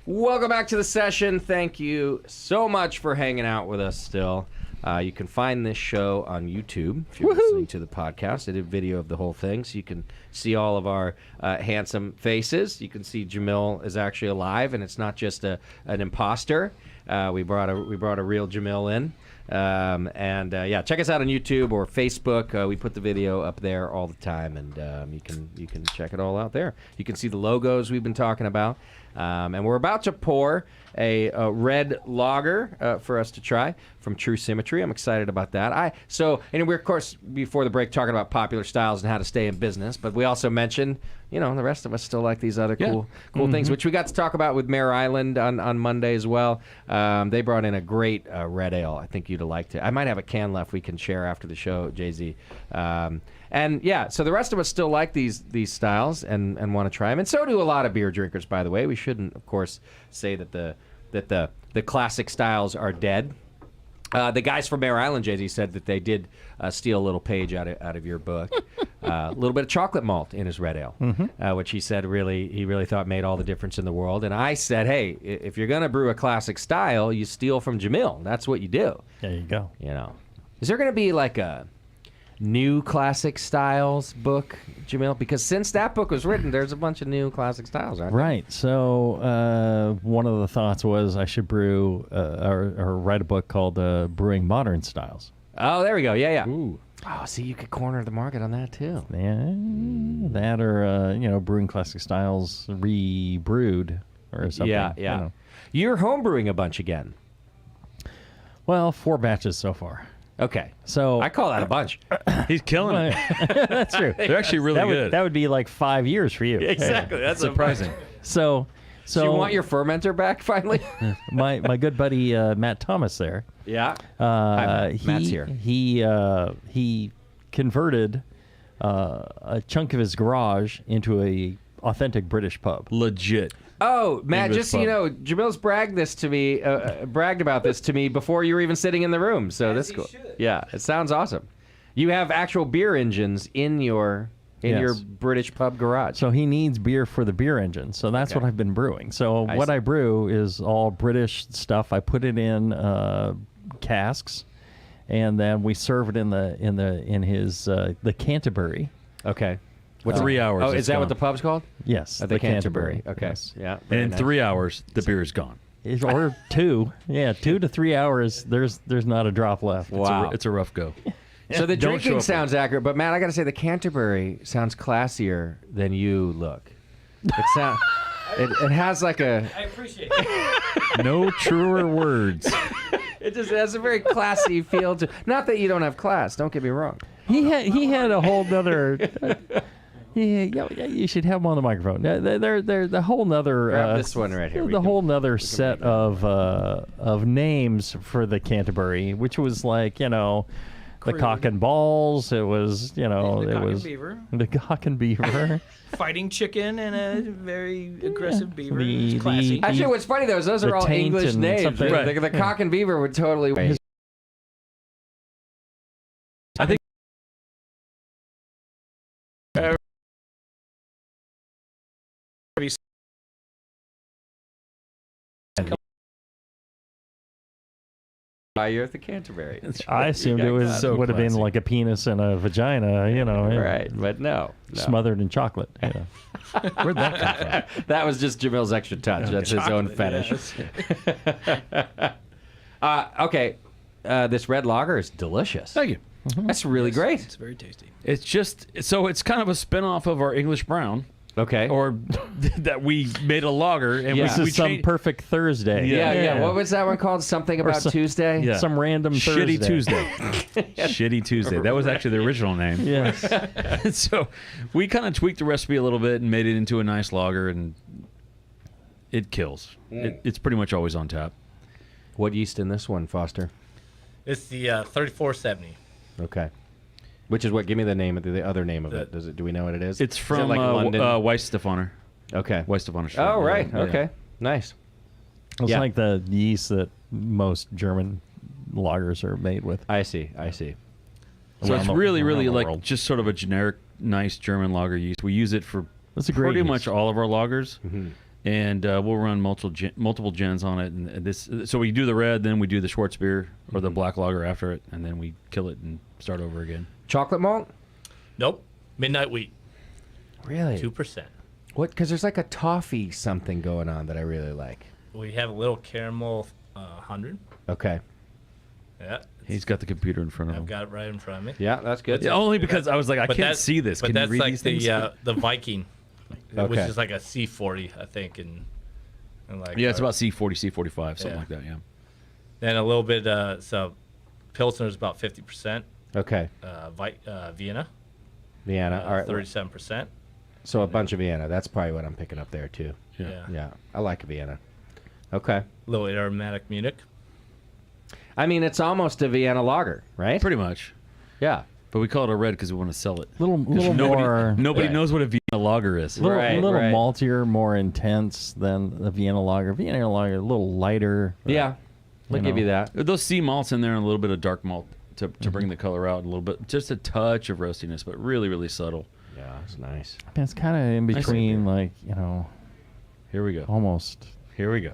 Welcome back to the session. Thank you so much for hanging out with us still. You can find this show on YouTube if you're listening to the podcast. I did a video of the whole thing, so you can see all of our handsome faces. You can see Jamil is actually alive, and it's not just an imposter. We brought a real Jamil in. Yeah, check us out on YouTube or Facebook. We put the video up there all the time, and you can check it all out there. You can see the logos we've been talking about. And we're about to pour a red lager for us to try from True Symmetry. I'm excited about that. And we're, of course, before the break, talking about popular styles and how to stay in business. But we also mentioned, the rest of us still like these other cool things, which we got to talk about with Mare Island on Monday as well. They brought in a great red ale. I think you'd have liked it. I might have a can left we can share after the show, Jay-Z. And yeah, so the rest of us still like these styles and want to try them, and so do a lot of beer drinkers. By the way, we shouldn't, of course, say that the classic styles are dead. The guys from Mare Island, Jay-Z, said that they did steal a little page out of your book, a little bit of chocolate malt in his red ale, which he said he really thought made all the difference in the world. And I said, hey, if you're gonna brew a classic style, you steal from Jamil. That's what you do. There you go. Is there gonna be like a new classic styles book, Jamil? Because since that book was written, there's a bunch of new classic styles, aren't there? Right. So one of the thoughts was I should brew or write a book called Brewing Modern Styles. Oh, there we go. Yeah. Ooh. Oh, see, you could corner the market on that too. Yeah, that or brewing classic styles rebrewed or something. Yeah. You're homebrewing a bunch again. Well, 4 batches so far. Okay. So I call that a bunch. He's killing it. That's true. They're actually really good. That would be like 5 years for you. Exactly. That's surprising. So do you want your fermenter back finally? my good buddy Matt Thomas there. Yeah. Hi, Matt. Matt's here. He converted a chunk of his garage into a authentic British pub. Legit. Oh, Matt, English just so you know, Jamil's bragged about this to me before you were even sitting in the room. So that's cool. Yeah, it sounds awesome. You have actual beer engines in your British pub garage. So he needs beer for the beer engine. So that's what I've been brewing. So what I brew is all British stuff. I put it in casks, and then we serve it in his the Canterbury. Okay. 3 hours. Oh, is that what the pub's called? Yes, the Canterbury. Okay. Yes. Yeah. And in 3 hours, the beer is gone. Or 2. Yeah, 2 to 3 hours. There's not a drop left. Wow. It's a rough go. So the Don't show drinking up sounds accurate, but Matt, I got to say the Canterbury sounds classier than you look. It has like a. I appreciate it. No truer words. It just has a very classy feel to. Not that you don't have class. Don't get me wrong. He had a whole nother. You should have him on the microphone. They're the whole nother. Grab this one right here. The whole nother set of names for the Canterbury, which was like the cock and balls. It was the it cock was and beaver. the cock and beaver. Fighting chicken and a very aggressive beaver. The- It's classy. the- Actually, what's funny though is those the are all taint English and names. something. Right? The cock and beaver would totally. I think You're at the Canterbury. I assumed it was So would have been classy. like a penis and a vagina, Right, but no. smothered in chocolate. where'd that come from? That was just Jamil's extra touch. That's his own fetish. Okay, this red lager is delicious. Thank you. That's really great. It's very tasty. It's just it's kind of a spin-off of our English brown, Okay. or that we made a lager and Yeah. This we is some changed- perfect Thursday. yeah. What was that one called? Something about some- Tuesday? Yeah. Some random Shitty Thursday. Tuesday. Shitty Tuesday. That was actually the original name. Yes. So we kind of tweaked the recipe a little bit and made it into a nice lager, and it kills. It's pretty much always on tap. What yeast in this one, Foster? It's the 3470. Okay. Which is what? Give me the name of the other name of it. Do we know what it is? It's Is it from like London. Weisstefaner. Okay. Weisstefaner. Oh right. Yeah. Okay. Nice. It's Yeah. like the yeast that most German lagers are made with. I see. So Around it's the- really, around really the like world. just sort of a generic, nice German lager yeast. We use it for That's a great pretty yeast. much all of our lagers. and we'll run multiple gens on it. And this, so we do the red, then we do the Schwarzbier or the black lager after it, and then we kill it and start over again. Chocolate malt? Nope. Midnight wheat. Really? 2%. What? Because there's like a toffee something going on that I really like. We have a little caramel 100. Okay. Yeah. He's got the computer in front of him. I've got it right in front of me. Yeah, that's good. Yeah, only because I was like, I But can't that's- see this. But Can you that's read like these things? the Viking, which Okay. is like a C40, I think, and like Yeah, it's about C40, C45, something Yeah. like that. Yeah. Then a little bit. So Pilsner's about 50%. Okay. Vienna, Vienna. All right. 37%. So a bunch of Vienna. That's probably what I'm picking up there too. Yeah. Yeah, I like Vienna. Okay. Little aromatic Munich. I mean, it's almost a Vienna lager, right? Pretty much. Yeah. But we call it a red because we want to sell it. Little Nobody more, Right. knows what a Vienna lager is. little, Right, little right. maltier, more intense than the Vienna lager. Vienna lager, a little lighter. Yeah. I'll You give know. you that. Those sea malts in there and a little bit of dark malt to bring the color out a little bit. Just a touch of roastiness, but really, really subtle. Yeah, it's nice. I mean, it's kind of in Nice between, beer. like, Here we go. almost Here we go.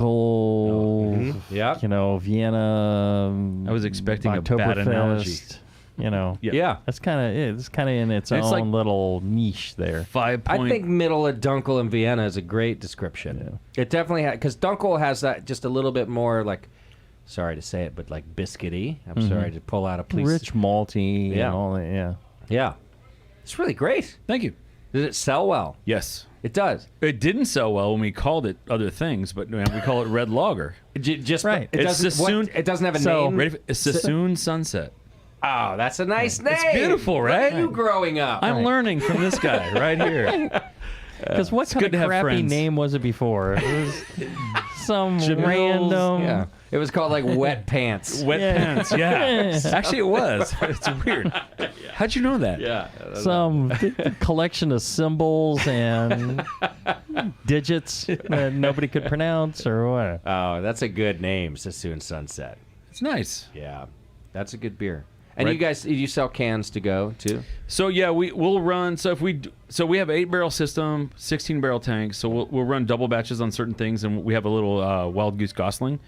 Dunkel, Yeah. Vienna. I was expecting a bad analogy. Oktoberfest, Yeah. That's kind of it. It's kind of in its It's own like- little niche there. 5 I point. think middle of Dunkel and Vienna is a great description. It definitely has, because Dunkel has that just a little bit more like, sorry to say it, but like biscuity. I'm sorry to pull out a police. Rich malty Yeah. and all that. Yeah. Yeah. It's really great. Thank you. Does it sell well? Yes. It does. It didn't sell well when we called it other things, but we call it red lager. Just Right. It It's doesn't. Sassoon- It doesn't have a So- name. Ready for, it's Sassoon Sunset. Oh, that's a nice name. It's beautiful, Look at right? you growing up. I'm learning from this guy right here. Because what kind good to of have crappy friends. name was it before? It was some Jamil's- random. Yeah. It was called like Wet Pants. Wet Yeah. pants, yeah. Actually, it was. It's weird. How'd you know that? Yeah. Some collection of symbols and digits that nobody could pronounce or what. Oh, that's a good name, Sassoon Sunset. It's nice. Yeah, that's a good beer. And Right. you guys, you sell cans to go too? So yeah, we'll run. So if we have 8-barrel system, 16-barrel tanks. So we'll run double batches on certain things, and we have a little Wild Goose Gosling.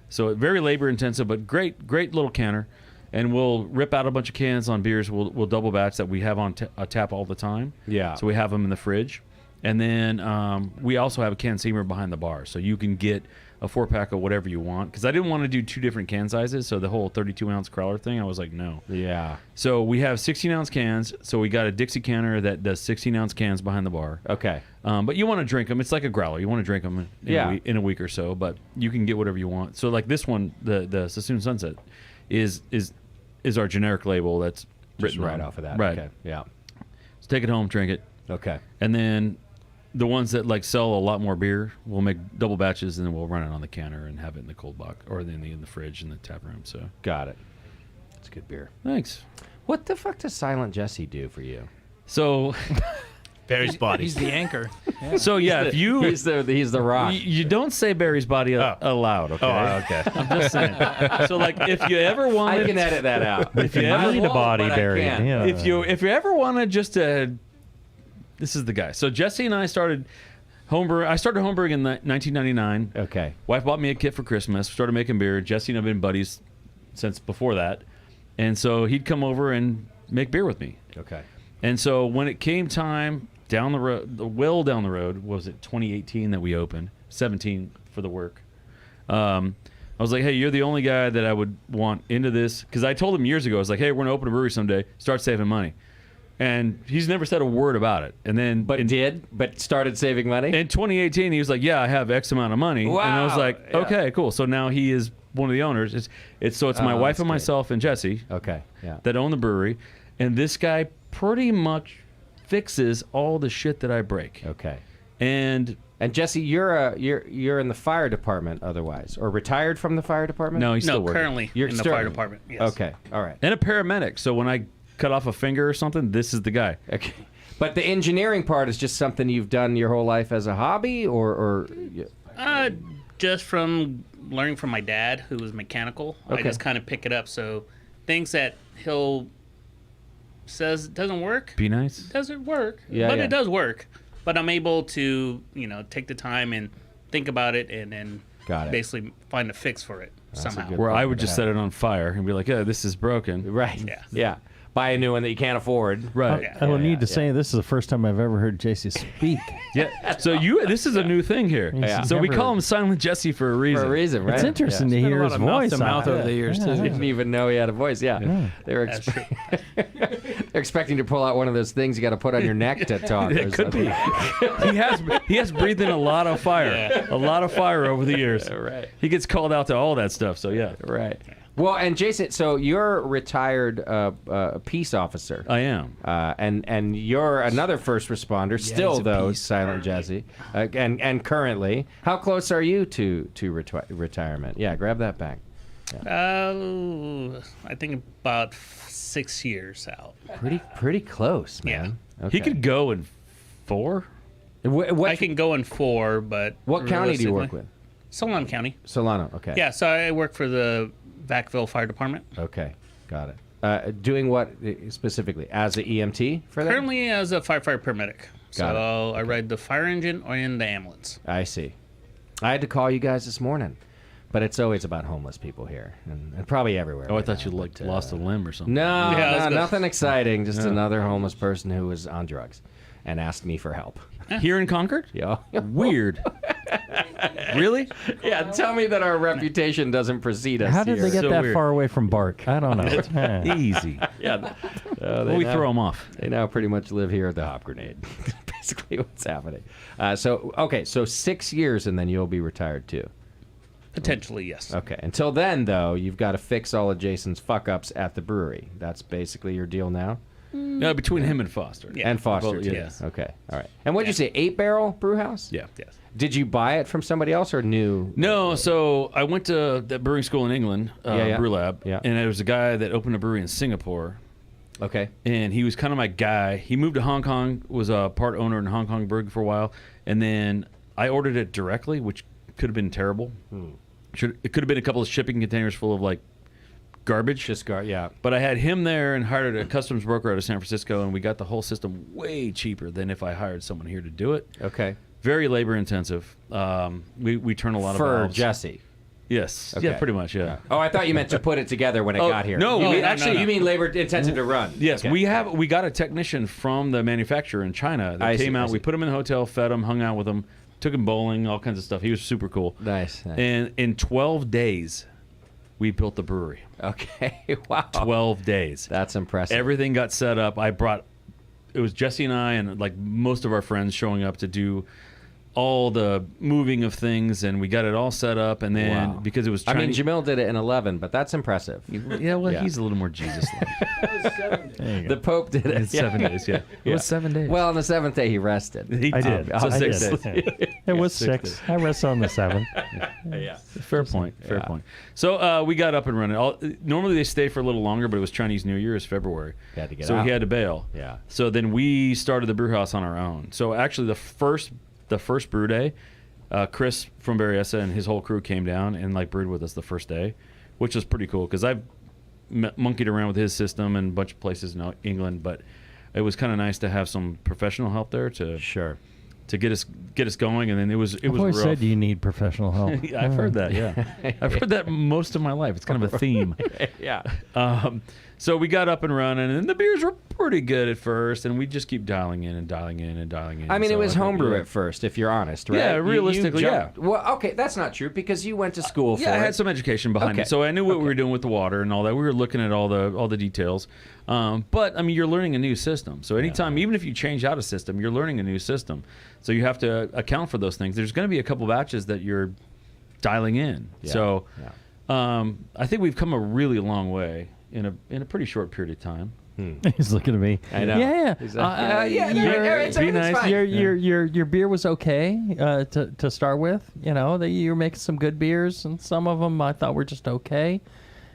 So very labor intensive, but great little canner. And we'll rip out a bunch of cans on beers. We'll double batch that we have on tap all the time. Yeah. So we have them in the fridge, and then we also have a can steamer behind the bar, so you can get a 4-pack of whatever you want. Because I didn't want to do 2 different can sizes, so the whole 32-ounce crowler thing, I was like, no. Yeah. So we have 16-ounce cans. So we got a Dixie canner that does 16-ounce cans behind the bar. Okay. But you want to drink them. It's like a growler. You want to drink them in a week or so, but you can get whatever you want. So like this one, the Sassoon Sunset, is our generic label that's Just written right on. off of that. Right. Okay. Yeah. So take it home, drink it, Okay. and then the ones that like sell a lot more beer, we'll make double batches, and then we'll run it on the canner and have it in the cold box or in the fridge in the tap room. So Got it. It's good beer. thanks. What the fuck does Silent Jesse do for you? So Barry's body. He's the anchor. so yeah, if you He's the rock. you don't say Barry's body aloud, okay? okay. I'm just saying. So like, if you ever I wanted, can edit that out. If you I need a won't, body but I buried, can. yeah. if you ever wanted just to, this is the guy. So Jesse and I started homebrewing. I started homebrewing in 1999. Okay. Wife bought me a kit for Christmas. Started making beer. Jesse and I've been buddies since before that, and so he'd come over and make beer with me. Okay. And so when it came time down the road, well down the road, was it 2018 that we opened? 17 for the work. I was like, hey, you're the only guy that I would want into this, because I told him years ago, I was like, hey, we're gonna open a brewery someday. Start saving money. And he's never said a word about it. And then, But started saving money? in 2018, he was like, yeah, I have X amount of money. And I was Wow. like, Yeah. okay, cool. So now he is one of the owners. It's my Oh, wife that's and great. myself and Jesse Okay. Yeah. that own the brewery, and this guy pretty much fixes all the shit that I break. Okay. And And Jesse, you're in the fire department otherwise, or retired from the fire department? no, he's No, still working. currently You're in the still- fire department. Yes. Okay. All right. And a paramedic. So when I cut off a finger or something, this is the guy. Okay. But the engineering part is just something you've done your whole life as a hobby, or Just from learning from my dad, who was mechanical, I Okay. just kind of pick it up. So things that he'll says doesn't work, Be nice. doesn't work. Yeah, but yeah. it does work. but I'm able to take the time and think about it and then Got it. basically find a fix for it somehow. good- Where I problem would to just have. set it on fire and be like, "Yeah, this is broken." Right. Yeah. Yeah. Buy a new one that you can't afford. Right. Yeah. I will Yeah, need to yeah. say this is the first time I've ever heard JC speak. Yeah. So this is a new thing here. Yeah. So we Never- call him Silent Jesse for a reason. For a reason, right? It's interesting to Been a hear lot his of mouth voice. to mouth over the years, too. Didn't even know he had a voice. Yeah. They were That's true. they're expecting to pull out one of those things you got to put on your neck to talk. It could be. he has breathed in a lot of fire, a lot of fire over the years. Right. He gets called out to all that stuff. So yeah, Right. Well, and Jason, so you're a retired peace officer. I am. And you're another first responder, still he's a though, peace. Silent Jesse, and currently. How close are you to retirement? Yeah, grab that back. I think about 6 years out. Pretty close, man. Okay. He could go in 4. What I can go in 4, but what county do you work realistically- with? Solon County. Solano. Okay. Yeah, so I work for the Vacville Fire Department. Okay, got it. Doing what specifically as an EMT for that? Currently as a firefighter paramedic. Got So I ride the fire engine and the ambulance. I see. I had to call you guys this morning, but it's always about homeless people here, and probably everywhere. Oh, I right thought you now, like but, lost a limb or something. No, Yeah, I was no, gonna- nothing exciting. Just another homeless person who was on drugs and asked me for help. Here in Concord? Yeah. Weird. Really? Yeah, tell me that our reputation doesn't precede us. How did they here. get So that weird. far away from Bark? I don't know. Yeah. Easy. Yeah, Well, we throw him off. They now pretty much live here at the Hop Grenade. Basically, what's happening. So 6 years, and then you'll be retired too. Potentially, yes. Okay. Until then, though, you've got to fix all of Jason's fuck ups at the brewery. That's basically your deal now. No, between him and Foster. Yeah. And Foster Well, too. yes. Okay. All right. And what'd you say? 8-barrel brew house? Yeah. Yes. Did you buy it from somebody else or new? No, so I went to that brewing school in England, Yeah. Brew Lab, Yeah. and there was a guy that opened a brewery in Singapore, Okay. and he was kind of my guy. He moved to Hong Kong, was a part owner in Hong Kong Brewing for a while, and then I ordered it directly, which could have been terrible. It could have been a couple of shipping containers full of like garbage. Yeah. But I had him there and hired a customs broker out of San Francisco, and we got the whole system way cheaper than if I hired someone here to do it. Okay. Very labor intensive. We turn a lot of For valves. Jesse. Yes. Okay. Yeah, pretty much. Yeah. Oh, I thought you meant to put it together when it Oh, got here. no, You we mean- actually- you mean labor intensive to run? Yes, Okay. we got a technician from the manufacturer in China that I see, came I out. see. We put him in the hotel, fed him, hung out with him, took him bowling, all kinds of stuff. He was super cool. Nice. And in 12 days, we built the brewery. Okay. Wow. 12 days. That's impressive. Everything got set up. It was Jesse and I and like most of our friends showing up to do all the moving of things, and we got it all set up. And then Wow. because it was I mean, Chinese, Jamil did it in 11, but that's impressive. yeah, well, Yeah. he's a little more Jesus-like. There you The go. Pope did it. It's 7 days, yeah. It was 7 days. Well, on the 7th day, he rested. he I did. So I 6 did. days. It was 6. I rested on the 7th. Yeah. Fair point. Fair Yeah. point. So we got up and running. Normally they stay for a little longer, but it was Chinese New Year, it's February. You had to get so out. he had to bail. Yeah. So then we started the brew house on our own. So actually the first brew day, Chris from Berryessa and his whole crew came down and like brewed with us the first day, which was pretty cool because I've monkeyed around with his system in a bunch of places in England, but it was kind of nice to have some professional help there to Sure. get us going. And then it was I've always rough. said you need professional help. Yeah, I've heard that. Yeah, I've heard that most of my life. It's kind of a theme. Yeah. So we got up and running, and the beers were pretty good at first, and we just keep dialing in and dialing in and dialing in. I mean, So it was think homebrew we're- at first, if you're honest, right? Yeah, You realistically, jumped- Well, okay, that's not true because you went to school for Yeah, I it. had some education behind Okay. it, so I knew what we were doing with the water and all that. We were looking at all the details. But I mean, you're learning a new system. So anytime, even if you change out a system, you're learning a new system. So you have to account for those things. There's going to be a couple batches that you're dialing in. Yeah, So yeah. I think we've come a really long way in a pretty short period of time. He's looking at me. I know. Yeah, He's yeah. like, yeah, no, it's be nice. nice. Your beer was okay to start with. You know, you were making some good beers, and some of them I thought were just okay.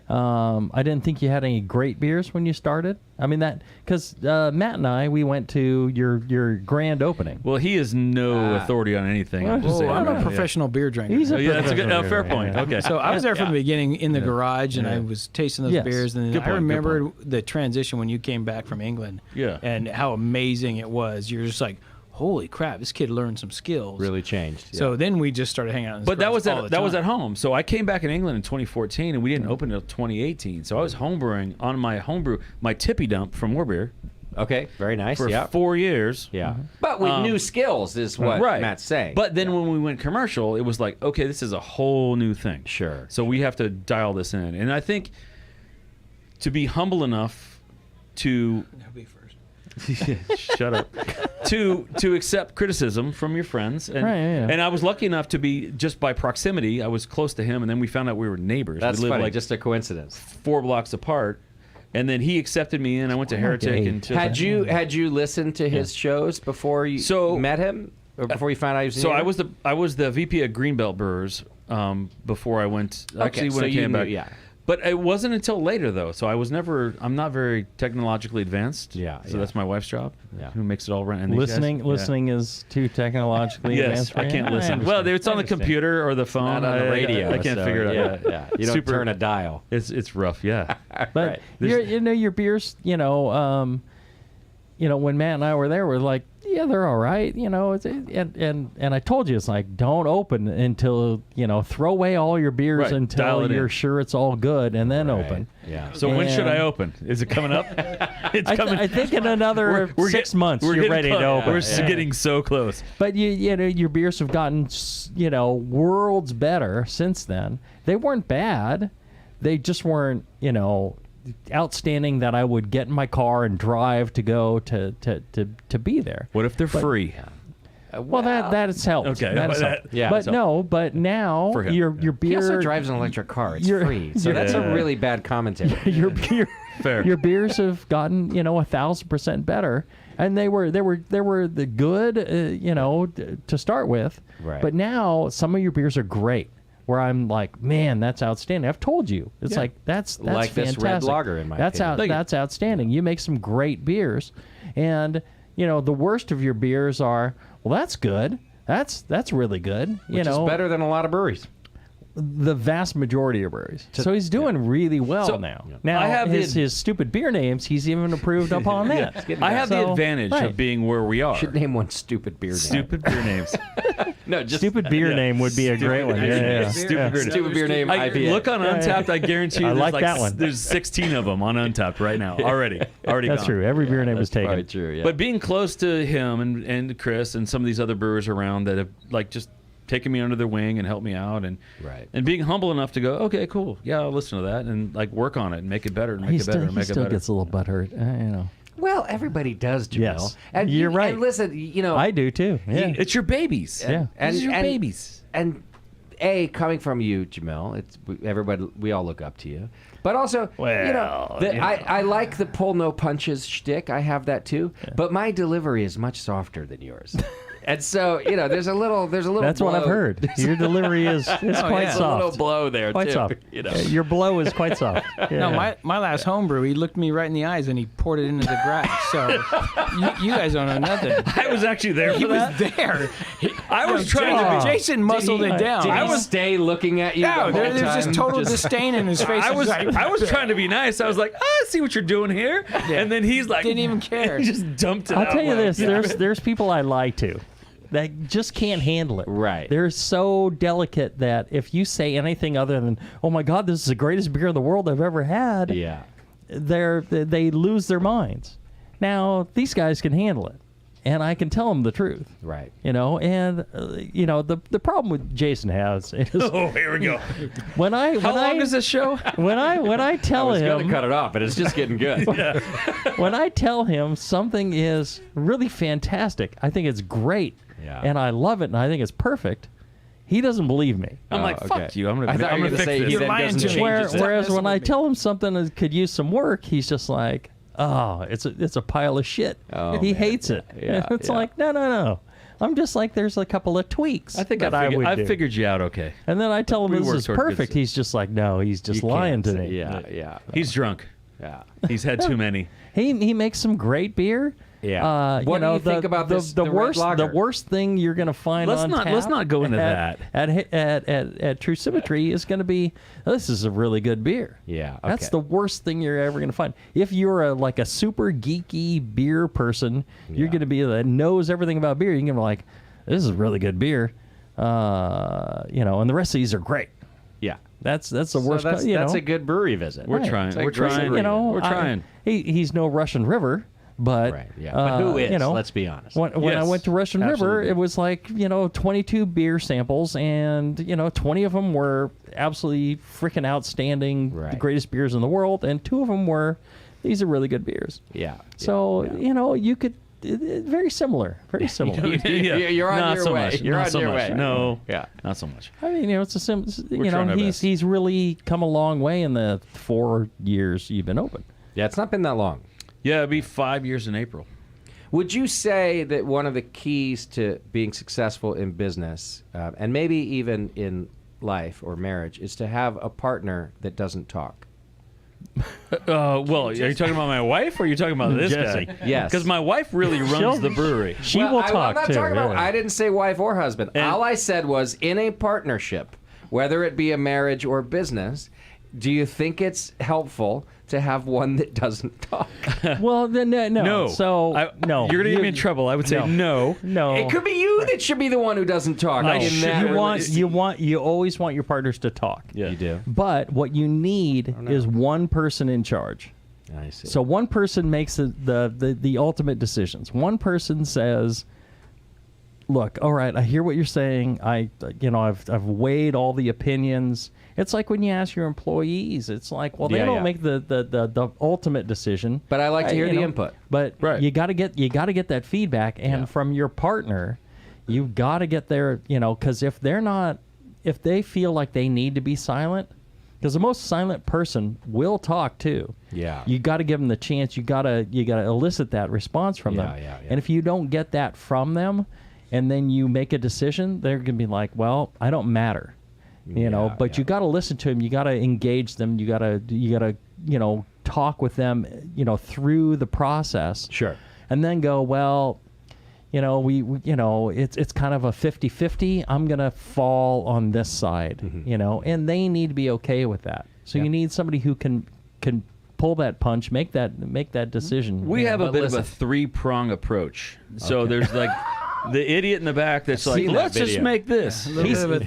I didn't think you had any great beers when you started. I mean that because Matt and I we went to your grand opening. Well, he is no authority on anything. I'm just Whoa, saying. I'm Yeah. a professional beer drinker. He's a Yeah, that's a good, professional fair beer point. drinker. Okay. So I was there from the beginning in the garage, and I was tasting those Yes. beers. And Good then point, I good remember the transition when you came back from England, Yeah. and how amazing it was. You're just like, holy crap, this kid learned some skills. Really changed. Yeah. So then we just started hanging out. In his But that was garage all the that was time. at home. So I came back in England in 2014, and we didn't open until 2018. So I was homebrewing on my homebrew, my tippy dump from Warbeer Okay, very nice. for Yeah. 4 years. Yeah. But with new skills is what Right. Matt's saying. But then when we went commercial, it was like, okay, this is a whole new thing. Sure. So we have to dial this in. And I think to be humble enough to shut up to accept criticism from your friends, and, Right, yeah. and I was lucky enough to be, just by proximity, I was close to him, and then we found out we were neighbors. That's we lived funny. like Just a coincidence. 4 blocks apart, and then he accepted me, and I went to Heretic. Okay. And Had you listened to his shows before you met him, or before you found out he was? So I was the VP of Greenbelt Brewers before I went. Actually, when so I you came knew- back, yeah. But it wasn't until later though. So I'm not very technologically advanced. Yeah, So yeah. that's my wife's job. Yeah. Who makes it all run? And these guys. Yeah. Listening is too technologically Yes, advanced. for I you? can't listen. understand. Well, it's on I the understand. computer or the phone. Not on the radio. I can't so, figure it out. Yeah, yeah. You don't Super- turn a dial. It's rough. Yeah. But Right. your beers, when Matt and I were there, we're like, yeah, they're all right, and I told you, it's like, don't open until, throw away all your beers Right, dial until it you're in. sure it's all good, and then open. Yeah. So when should I And- open? Is it coming up? It's I think in another 6 months we're you're getting ready close. to open. We're getting so close. But your beers have gotten worlds better since then. They weren't bad. They just weren't outstanding that I would get in my car and drive to go to be there. What if they're free? Well, that has helped. Okay, That has that- helped. yeah, But so- no, but now For him, your yeah. beer He also drives an electric car. It's You're- free. So you're- that's a Yeah. really bad commentary. your beer Fair. your beers have gotten 1,000% better, and they were the good to start with. Right. But now some of your beers are great. Where I'm like, man, that's outstanding. I've told you, it's Yeah. like that's Like this fantastic. red lager, in my opinion. Thank you. That's outstanding. You make some great beers, and the worst of your beers are, well, that's good. That's really good. Which is better than a lot of breweries. The vast majority of breweries. So he's doing really well So, now. yeah. Now I have his stupid beer names, he's even approved upon that. I have the So, advantage right. of being where we are. Should name one stupid beer name. Stupid beer names. No, just Stupid beer name would be a great one. Yeah. Stupid beer names. stupid beer name. I IPA. look on Untapped. I guarantee you, I there's like that one. There's 16 of them on Untapped right now. Already That's gone. true. Every beer name was taken. Probably true. Yeah. But being close to him and Chris and some of these other brewers around that have just taken me under their wing and helped me out, and Right. and being humble enough to go, okay, cool, yeah, I'll listen to that and work on it and make it better and make He it better still, and he make it still better. gets a little butthurt. Well, everybody does, Jamil. Yes. And You're right. And listen, I do too. Yeah. It's your babies. Yeah. These are your babies. And coming from you, Jamil, everybody. We all look up to you. But also, I like the pull no punches shtick. I have that too. But my delivery is much softer than yours. And so, there's a little. That's what I've blow. heard. Your delivery is quite There's a little soft. blow there Quite too. soft. Your blow is quite soft. Yeah. No, my last homebrew, he looked me right in the eyes and he poured it into the grass. So you guys don't know nothing. I was actually there for He was that. there. I was trying to be. Jason muscled it down. Did he stay looking at you? No, the whole there's time? just total disdain in his face. I was Like, trying to be nice. I was like, I see what you're doing here, and then he's like, Didn't even care. He just dumped it. I'll out tell you like, this: there's people I lie to that just can't handle it. Right. They're so delicate that if you say anything other than, "Oh my God, this is the greatest beer in the world I've ever had," Yeah. they lose their minds. Now these guys can handle it, and I can tell them the truth. Right. The problem with Jason is Oh, here we go. when I How long is this show? when I tell I was him going to cut it off, but it's just getting good. when I tell him something is really fantastic, I think it's great, Yeah. and I love it, and I think it's perfect, he doesn't believe me. I'm like, okay. fuck you. I'm I gonna. thought I'm you were gonna going to fix say this. he then lying doesn't to me. change his Whereas messing when I with me. tell him something that could use some work, he's just like, oh, it's a pile of shit. Oh, he man. hates it. Yeah, It's yeah. like, no. I'm just like, there's a couple of tweaks I think that I would do. figured you out okay. And then I tell him We this work is toward good perfect. stuff. He's just like, no, he's just You lying can't to say- me. Yeah. He's drunk. Yeah. He's had too many. He makes some great beer, Yeah. What do you think about this? The red worst, lager? the worst thing you're going to find Let's on not- tap let's not go into that. At True Symmetry is going to be, this is a really good beer. Yeah, That's okay. the worst thing you're ever going to find. If you're like a super geeky beer person, you're going to be that knows everything about beer. You're going to be like, this is really good beer. And the rest of these are great. Yeah. That's the So worst. that's a good brewery visit. We're trying. It's a We're great trying. brewery. We're trying. He's no Russian River, but Right, yeah. But who is? Let's be honest. When I Yes, went to Russian River, absolutely. it was like 22 beer samples, and 20 of them were absolutely freaking outstanding, Right. the greatest beers in the world, and 2 of them were these are really good beers. Yeah. So yeah. you could very similar, very similar. You're on Not your so way. much. You're Not on so your much. way. No. Yeah. Not so much. I mean, it's a trying our best. he's really come a long way in the 4 years you've been open. Yeah, it's not been that long. Yeah, it'll be 5 years in April. Would you say that one of the keys to being successful in business, and maybe even in life or marriage, is to have a partner that doesn't talk? Well, are you talking about my wife or are you talking about this Jesse. guy? Yes. Because my wife really runs the brewery. She Well, will I'm talk not too. talking about. yeah. I didn't say wife or husband. All I said was in a partnership, whether it be a marriage or business. Do you think it's helpful to have one that doesn't talk? Well, then no. No. So no, You're going to get me in trouble. I would say no. No. It could be you that should be the one who doesn't talk. No. in that You always want your partners to talk. Yeah. You do. But what you need is one person in charge. I see. So one person makes the ultimate decisions. One person says, "Look, all right, I hear what you're saying. I've weighed all the opinions." It's like when you ask your employees. It's like, well, they Yeah, don't yeah. make the ultimate decision. But I like to hear you the know, input. But Right. you got to get that feedback, and Yeah. from your partner, you've got to get their because if they feel like they need to be silent, because the most silent person will talk too. Yeah. You got to give them the chance. You got to elicit that response from them. Yeah. And if you don't get that from them, and then you make a decision, they're gonna be like, well, I don't matter. But yeah. you got to listen to them. You got to engage them. You got to talk with them. Through the process. Sure. And then go, well, we it's kind of a 50-50. I'm gonna fall on this side. And they need to be okay with that. So Yeah. you need somebody who can pull that punch, make that decision. We have a But bit of listen. a three-prong approach. So there's like the idiot in the back that's like, seen that let's just video. make this.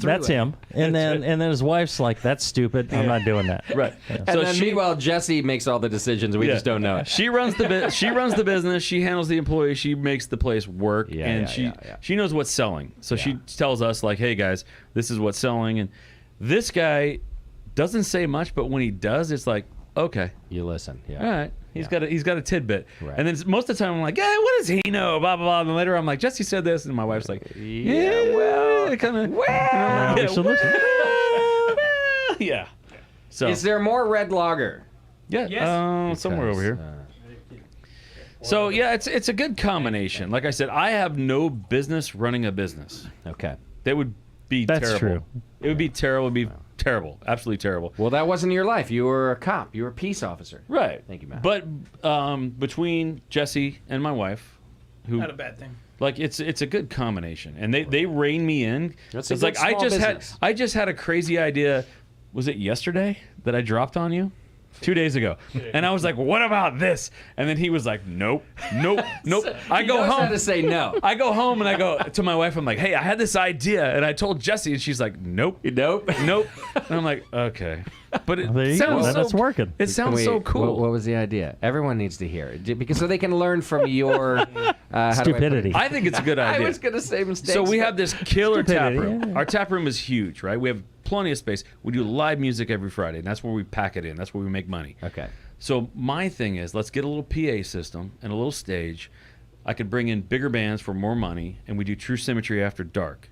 That's him. And then his wife's like, that's stupid. I'm not doing that. Right. And So then meanwhile, Jesse makes all the decisions. We Yeah. just don't know it. She runs the she runs the business. She handles the employees. She makes the place work, Yeah, and yeah, she knows what's selling. So Yeah. she tells us like, "Hey guys, this is what's selling." And this guy doesn't say much, but when he does, it's like, okay, You listen. Yeah. all right. He's got a tidbit, Right. and then most of the time I'm like, "Yeah, what does he know?" Blah blah blah. And later I'm like, "Jesse said this," and my wife's like, "Yeah, well, kind of, well, we should listen. yeah." So Is there more red lager? yeah, Yes. somewhere over Because, here. So yeah, it's a good combination. Like I said, I have no business running a business. Okay. That would be That's terrible. true. It would be terrible. It would be terrible. Absolutely terrible. Well, that wasn't your life. You were a cop. You were a peace officer. Right. Thank you, Matt. But between Jesse and my wife, who Not a bad thing. like it's a good combination, and they rein me in. That's a It's good like small business. I just had a crazy idea. Was it yesterday that I dropped on you? 2 days ago, and I was like, "What about this?" And then he was like, "Nope, nope, nope." I go knows how home to say no. I go home and I go to my wife. I'm like, "Hey, I had this idea," and I told Jessie, and she's like, "Nope, Nope. nope." And I'm like, "Okay," but it There you go. sounds Then so it's working. It sounds so cool. What was the idea? Everyone needs to hear it because so they can learn from your how do I put it? Stupidity. I think it's a good I idea. was gonna say mistakes. So we have this killer tap Stupidity, room. yeah. Our tap room is huge, right? We have plenty of space. We do live music every Friday, and that's where we pack it in. That's where we make money. Okay. So my thing is, let's get a little PA system and a little stage. I could bring in bigger bands for more money, and we do True Symmetry after dark,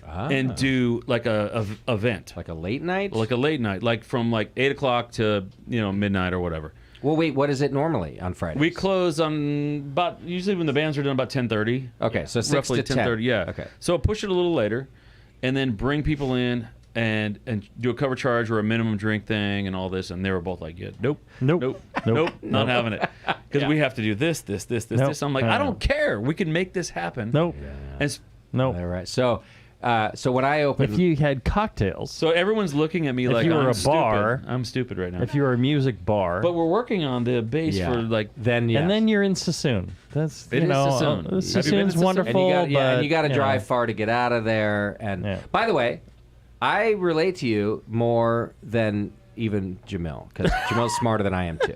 and do like a event, like a late night. like a late night, like from like 8 o'clock to midnight or whatever. Well, wait. What is it normally on Friday? We close on about usually when the bands are done about 10:30. Okay, so 6 roughly to 10. 10:30. Yeah. Okay. So push it a little later, and then bring people in. and do a cover charge or a minimum drink thing and all this, and they were both like, yeah, nope, not having it, because we have to do this. I'm like, I don't care. We can make this happen. Nope. And Nope. All right. So when I opened, If you had cocktails, so everyone's looking at me like you were I'm a bar, stupid. I'm stupid right now. if you were a music bar, But we're working on the base Yeah. for like. then yes. and then you're in Sassoon. That's It is Sassoon. Have you been to Sassoon's Sassoon? wonderful. and you got to but, drive know. far to get out of there. And Yeah. by the way, I relate to you more than even Jamil, because Jamil's smarter than I am too.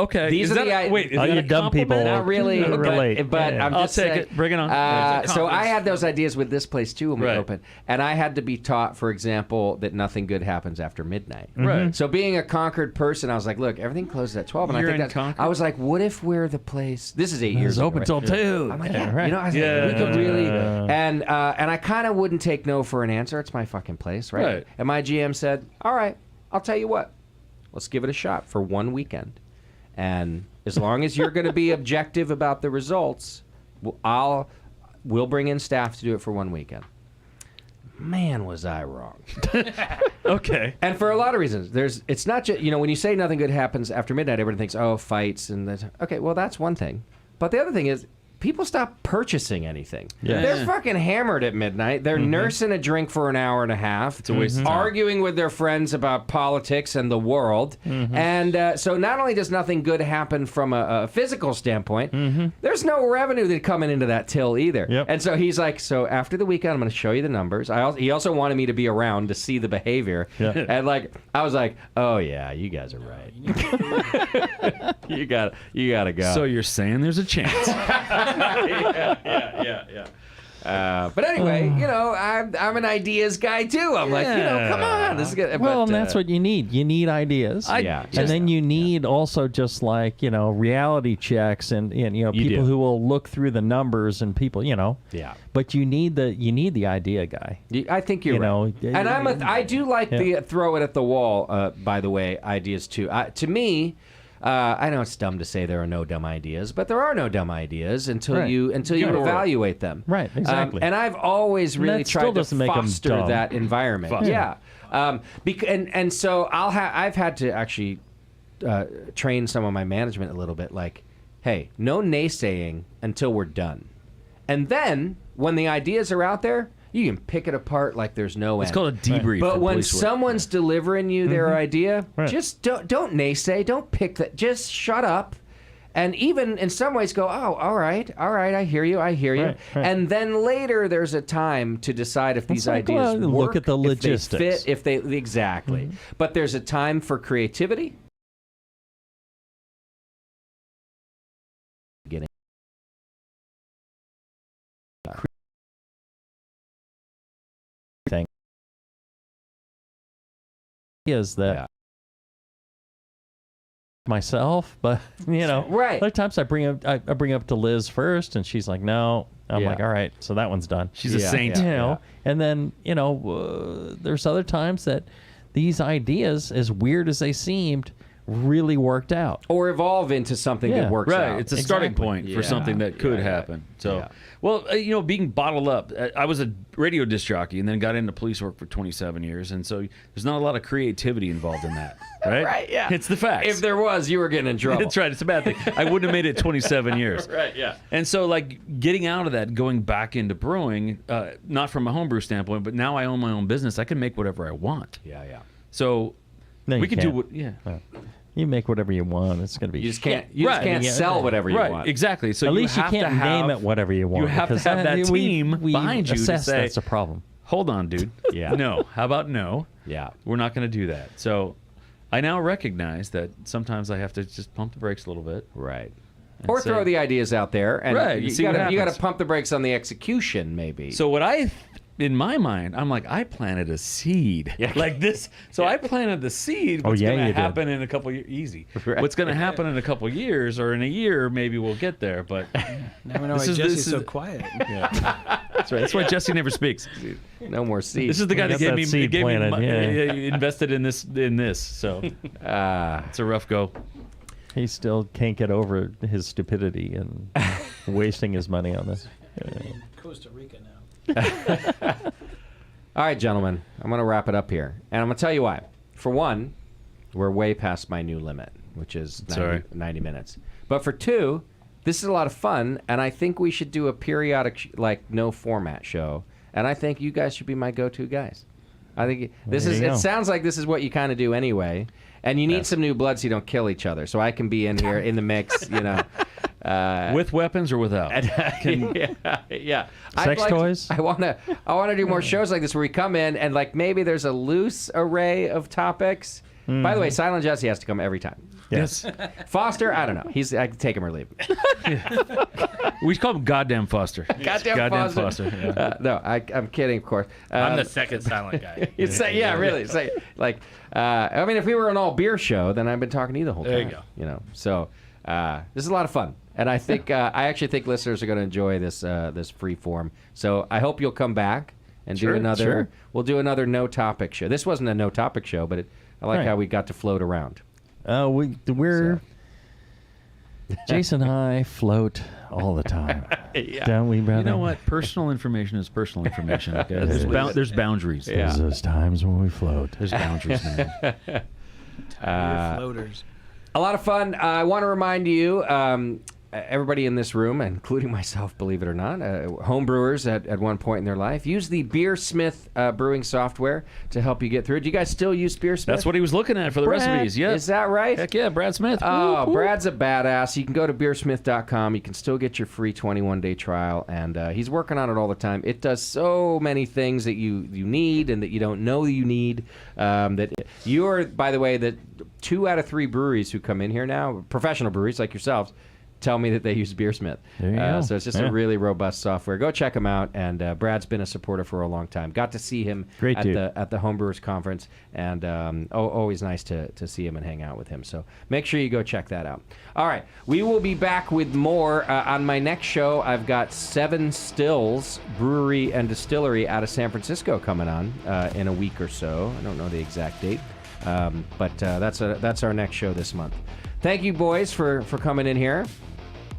Okay. These is are that the wait, is All that you a dumb people compliment? Not really, relate. but Yeah. I'm I'll just take saying, it. Bring it on. So I had those ideas with this place too when we Right. opened, and I had to be taught, for example, that nothing good happens after midnight. Right. So being a Concord person, I was like, look, everything closes at 12, and You're I think in that's. Concord? I was like, what if we're the place? This is 8 years It's ago. open right? till 2. I'm like, right. you know, I was Yeah. like, we could really, and I kind of wouldn't take no for an answer. It's my fucking place, right? Right. And my GM said, all right, I'll tell you what, let's give it a shot for one weekend, and as long as you're going to be objective about the results, we'll bring in staff to do it for one weekend. Man, was I wrong. Okay. And for a lot of reasons. It's not just, when you say nothing good happens after midnight, everyone thinks, oh, fights and that. Okay, well, that's one thing. But the other thing is, people stop purchasing anything. Yeah. They're fucking hammered at midnight. They're nursing a drink for an hour and a half. It's a waste of time. Arguing with their friends about politics and the world. And so not only does nothing good happen from a physical standpoint, there's no revenue that coming into that till either. Yep. And so he's like, so after the weekend, I'm going to show you the numbers. He also wanted me to be around to see the behavior. Yeah. And I was like, oh yeah, you guys are right. you got to go. So you're saying there's a chance? yeah. But anyway, I'm an ideas guy too. I'm like, come on, this is good. Well, But, and that's what you need. You need ideas. Yeah. And then you need also just like, reality checks and people do. who will look through the numbers and people, Yeah. But you need the idea guy. I think you're right. And I do like the throw it at the wall. By the way, ideas too. To me, I know it's dumb to say there are no dumb ideas, but there are no dumb ideas until Right. you evaluate them. Right, exactly. And I've always And really that still tried to doesn't make 'em foster dumb. that environment. Foster. Yeah. And so I've had to actually train some of my management a little bit. Like, hey, no naysaying until we're done, and then when the ideas are out there, you can pick it apart like there's no end. It's called a debrief. But for when police work. someone's delivering you their idea, Right. just don't naysay, don't pick that. Just shut up, and even in some ways go, oh, all right, I hear you. Right. And then later there's a time to decide if these like, ideas well, work, look at the if they logistics. fit, if they exactly. But there's a time for creativity. Getting Thing is that Yeah. myself, but Right. Other times I bring up to Liz first, and she's like, "No." I'm Yeah. like, "All right, so that one's done." She's a Yeah, saint. yeah. And then there's other times that these ideas, as weird as they seemed, really worked out. or evolve into something Yeah. that works Right, out. it's a starting Exactly. point Yeah. for something that could Yeah. happen. So, Yeah. well, being bottled up. I was a radio disc jockey and then got into police work for 27 years, and so there's not a lot of creativity involved in that, right? Right, yeah. It's the facts. If there was, you were getting in trouble. That's right. It's a bad thing. I wouldn't have made it 27 years. Right, yeah. And so, like, getting out of that, going back into brewing, not from a homebrew standpoint, but now I own my own business. I can make whatever I want. Yeah. So No, we you can can't. do what, yeah. You make whatever you want. It's going to be. You just can't. You just Right. can't Yeah. sell whatever you Right, want. exactly. So At least you have to can't have, name it whatever you want. You have to because have that team we behind you to assessed say, that's a problem. hold on, dude. Yeah. No. How about no? Yeah. We're not going to do that. So I now recognize that sometimes I have to just pump the brakes a little bit. Right. And Or say- throw the ideas out there, and Right, you see what got to happens. pump the brakes on the execution, maybe. So in my mind, I'm like, I planted a seed like this. So I planted the seed. What's yeah, going to you did. happen in a couple years? Easy. Right. What's going to happen in a couple years or in a year? Maybe we'll get there. But Never know This why is- Jesse's this so is- quiet. that's right. That's why Jesse never speaks. no more seeds. This is the guy that got gave that me, seed gave me planted, mon- yeah. invested in this. So it's a rough go. He still can't get over his stupidity and wasting his money on this. Costa Rica now. All right, gentlemen, I'm going to wrap it up here. And I'm going to tell you why. For one, we're way past my new limit, which is 90 minutes. But for two, this is a lot of fun, and I think we should do a periodic, no format show. And I think you guys should be my go-to guys. I think it sounds like this is what you kind of do anyway. And you need some new blood so you don't kill each other. So I can be in here in the mix, with weapons or without? yeah. Sex toys? I want to do more shows like this where we come in and maybe there's a loose array of topics. By the way, Silent Jesse has to come every time. Yes. Foster, I don't know. I can take him or leave him. We call him Goddamn Foster. Goddamn Foster. Yeah. No, I'm kidding, of course. I'm the second silent guy. Really. I mean, if we were an all beer show, then I've been talking to you the whole time. There you go. So this is a lot of fun, and I think I actually think listeners are going to enjoy this free form. So I hope you'll come back and do another. Sure. We'll do another no topic show. This wasn't a no topic show, but I like how we got to float around. We're Jason and I float all the time. Don't we, brother? You know what? Personal information is personal information. Okay? There's boundaries. There's those times when we float. There's boundaries, man. Floaters. A lot of fun. I want to remind you, everybody in this room, including myself, believe it or not, home brewers at one point in their life, use the Beersmith brewing software to help you get through it. Do you guys still use Beersmith? That's what he was looking at for the recipes. Yeah. Is that right? Heck yeah, Brad Smith. Oh, Brad's a badass. You can go to beersmith.com. You can still get your free 21-day trial, and he's working on it all the time. It does so many things that you need and that you don't know you need. That you're, by the way, that 2 out of 3 breweries who come in here now, professional breweries like yourselves, tell me that they use Beersmith. There you go. So it's just a really robust software. Go check them out. And Brad's been a supporter for a long time. Got to see him at the Homebrewers Conference, and always nice to see him and hang out with him. So make sure you go check that out. All right, we will be back with more on my next show. I've got 7 Stills Brewery and Distillery out of San Francisco coming on in a week or so. I don't know the exact date, but that's our next show this month. Thank you, boys, for coming in here.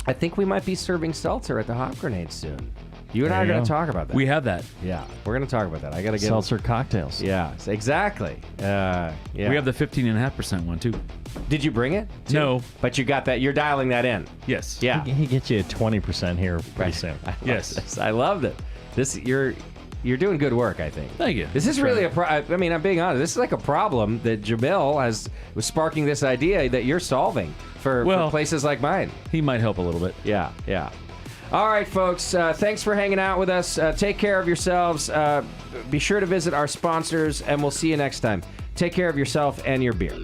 I think we might be serving seltzer at the Hop Grenade soon. You and I are going to talk about that. We have that. Yeah, we're going to talk about that. I got to get seltzer cocktails. Yeah, exactly. Yeah. We have the 15.5% one too. Did you bring it? No, but you got that. You're dialing that in. Yes. Yeah. He gets you 20% here pretty soon. Yes. I loved it. You're doing good work, I think. Thank you. This is really I mean, I'm being honest. This is like a problem that Jamil was sparking this idea that you're solving for places like mine. He might help a little bit. Yeah. All right, folks. Thanks for hanging out with us. Take care of yourselves. Be sure to visit our sponsors, and we'll see you next time. Take care of yourself and your beer.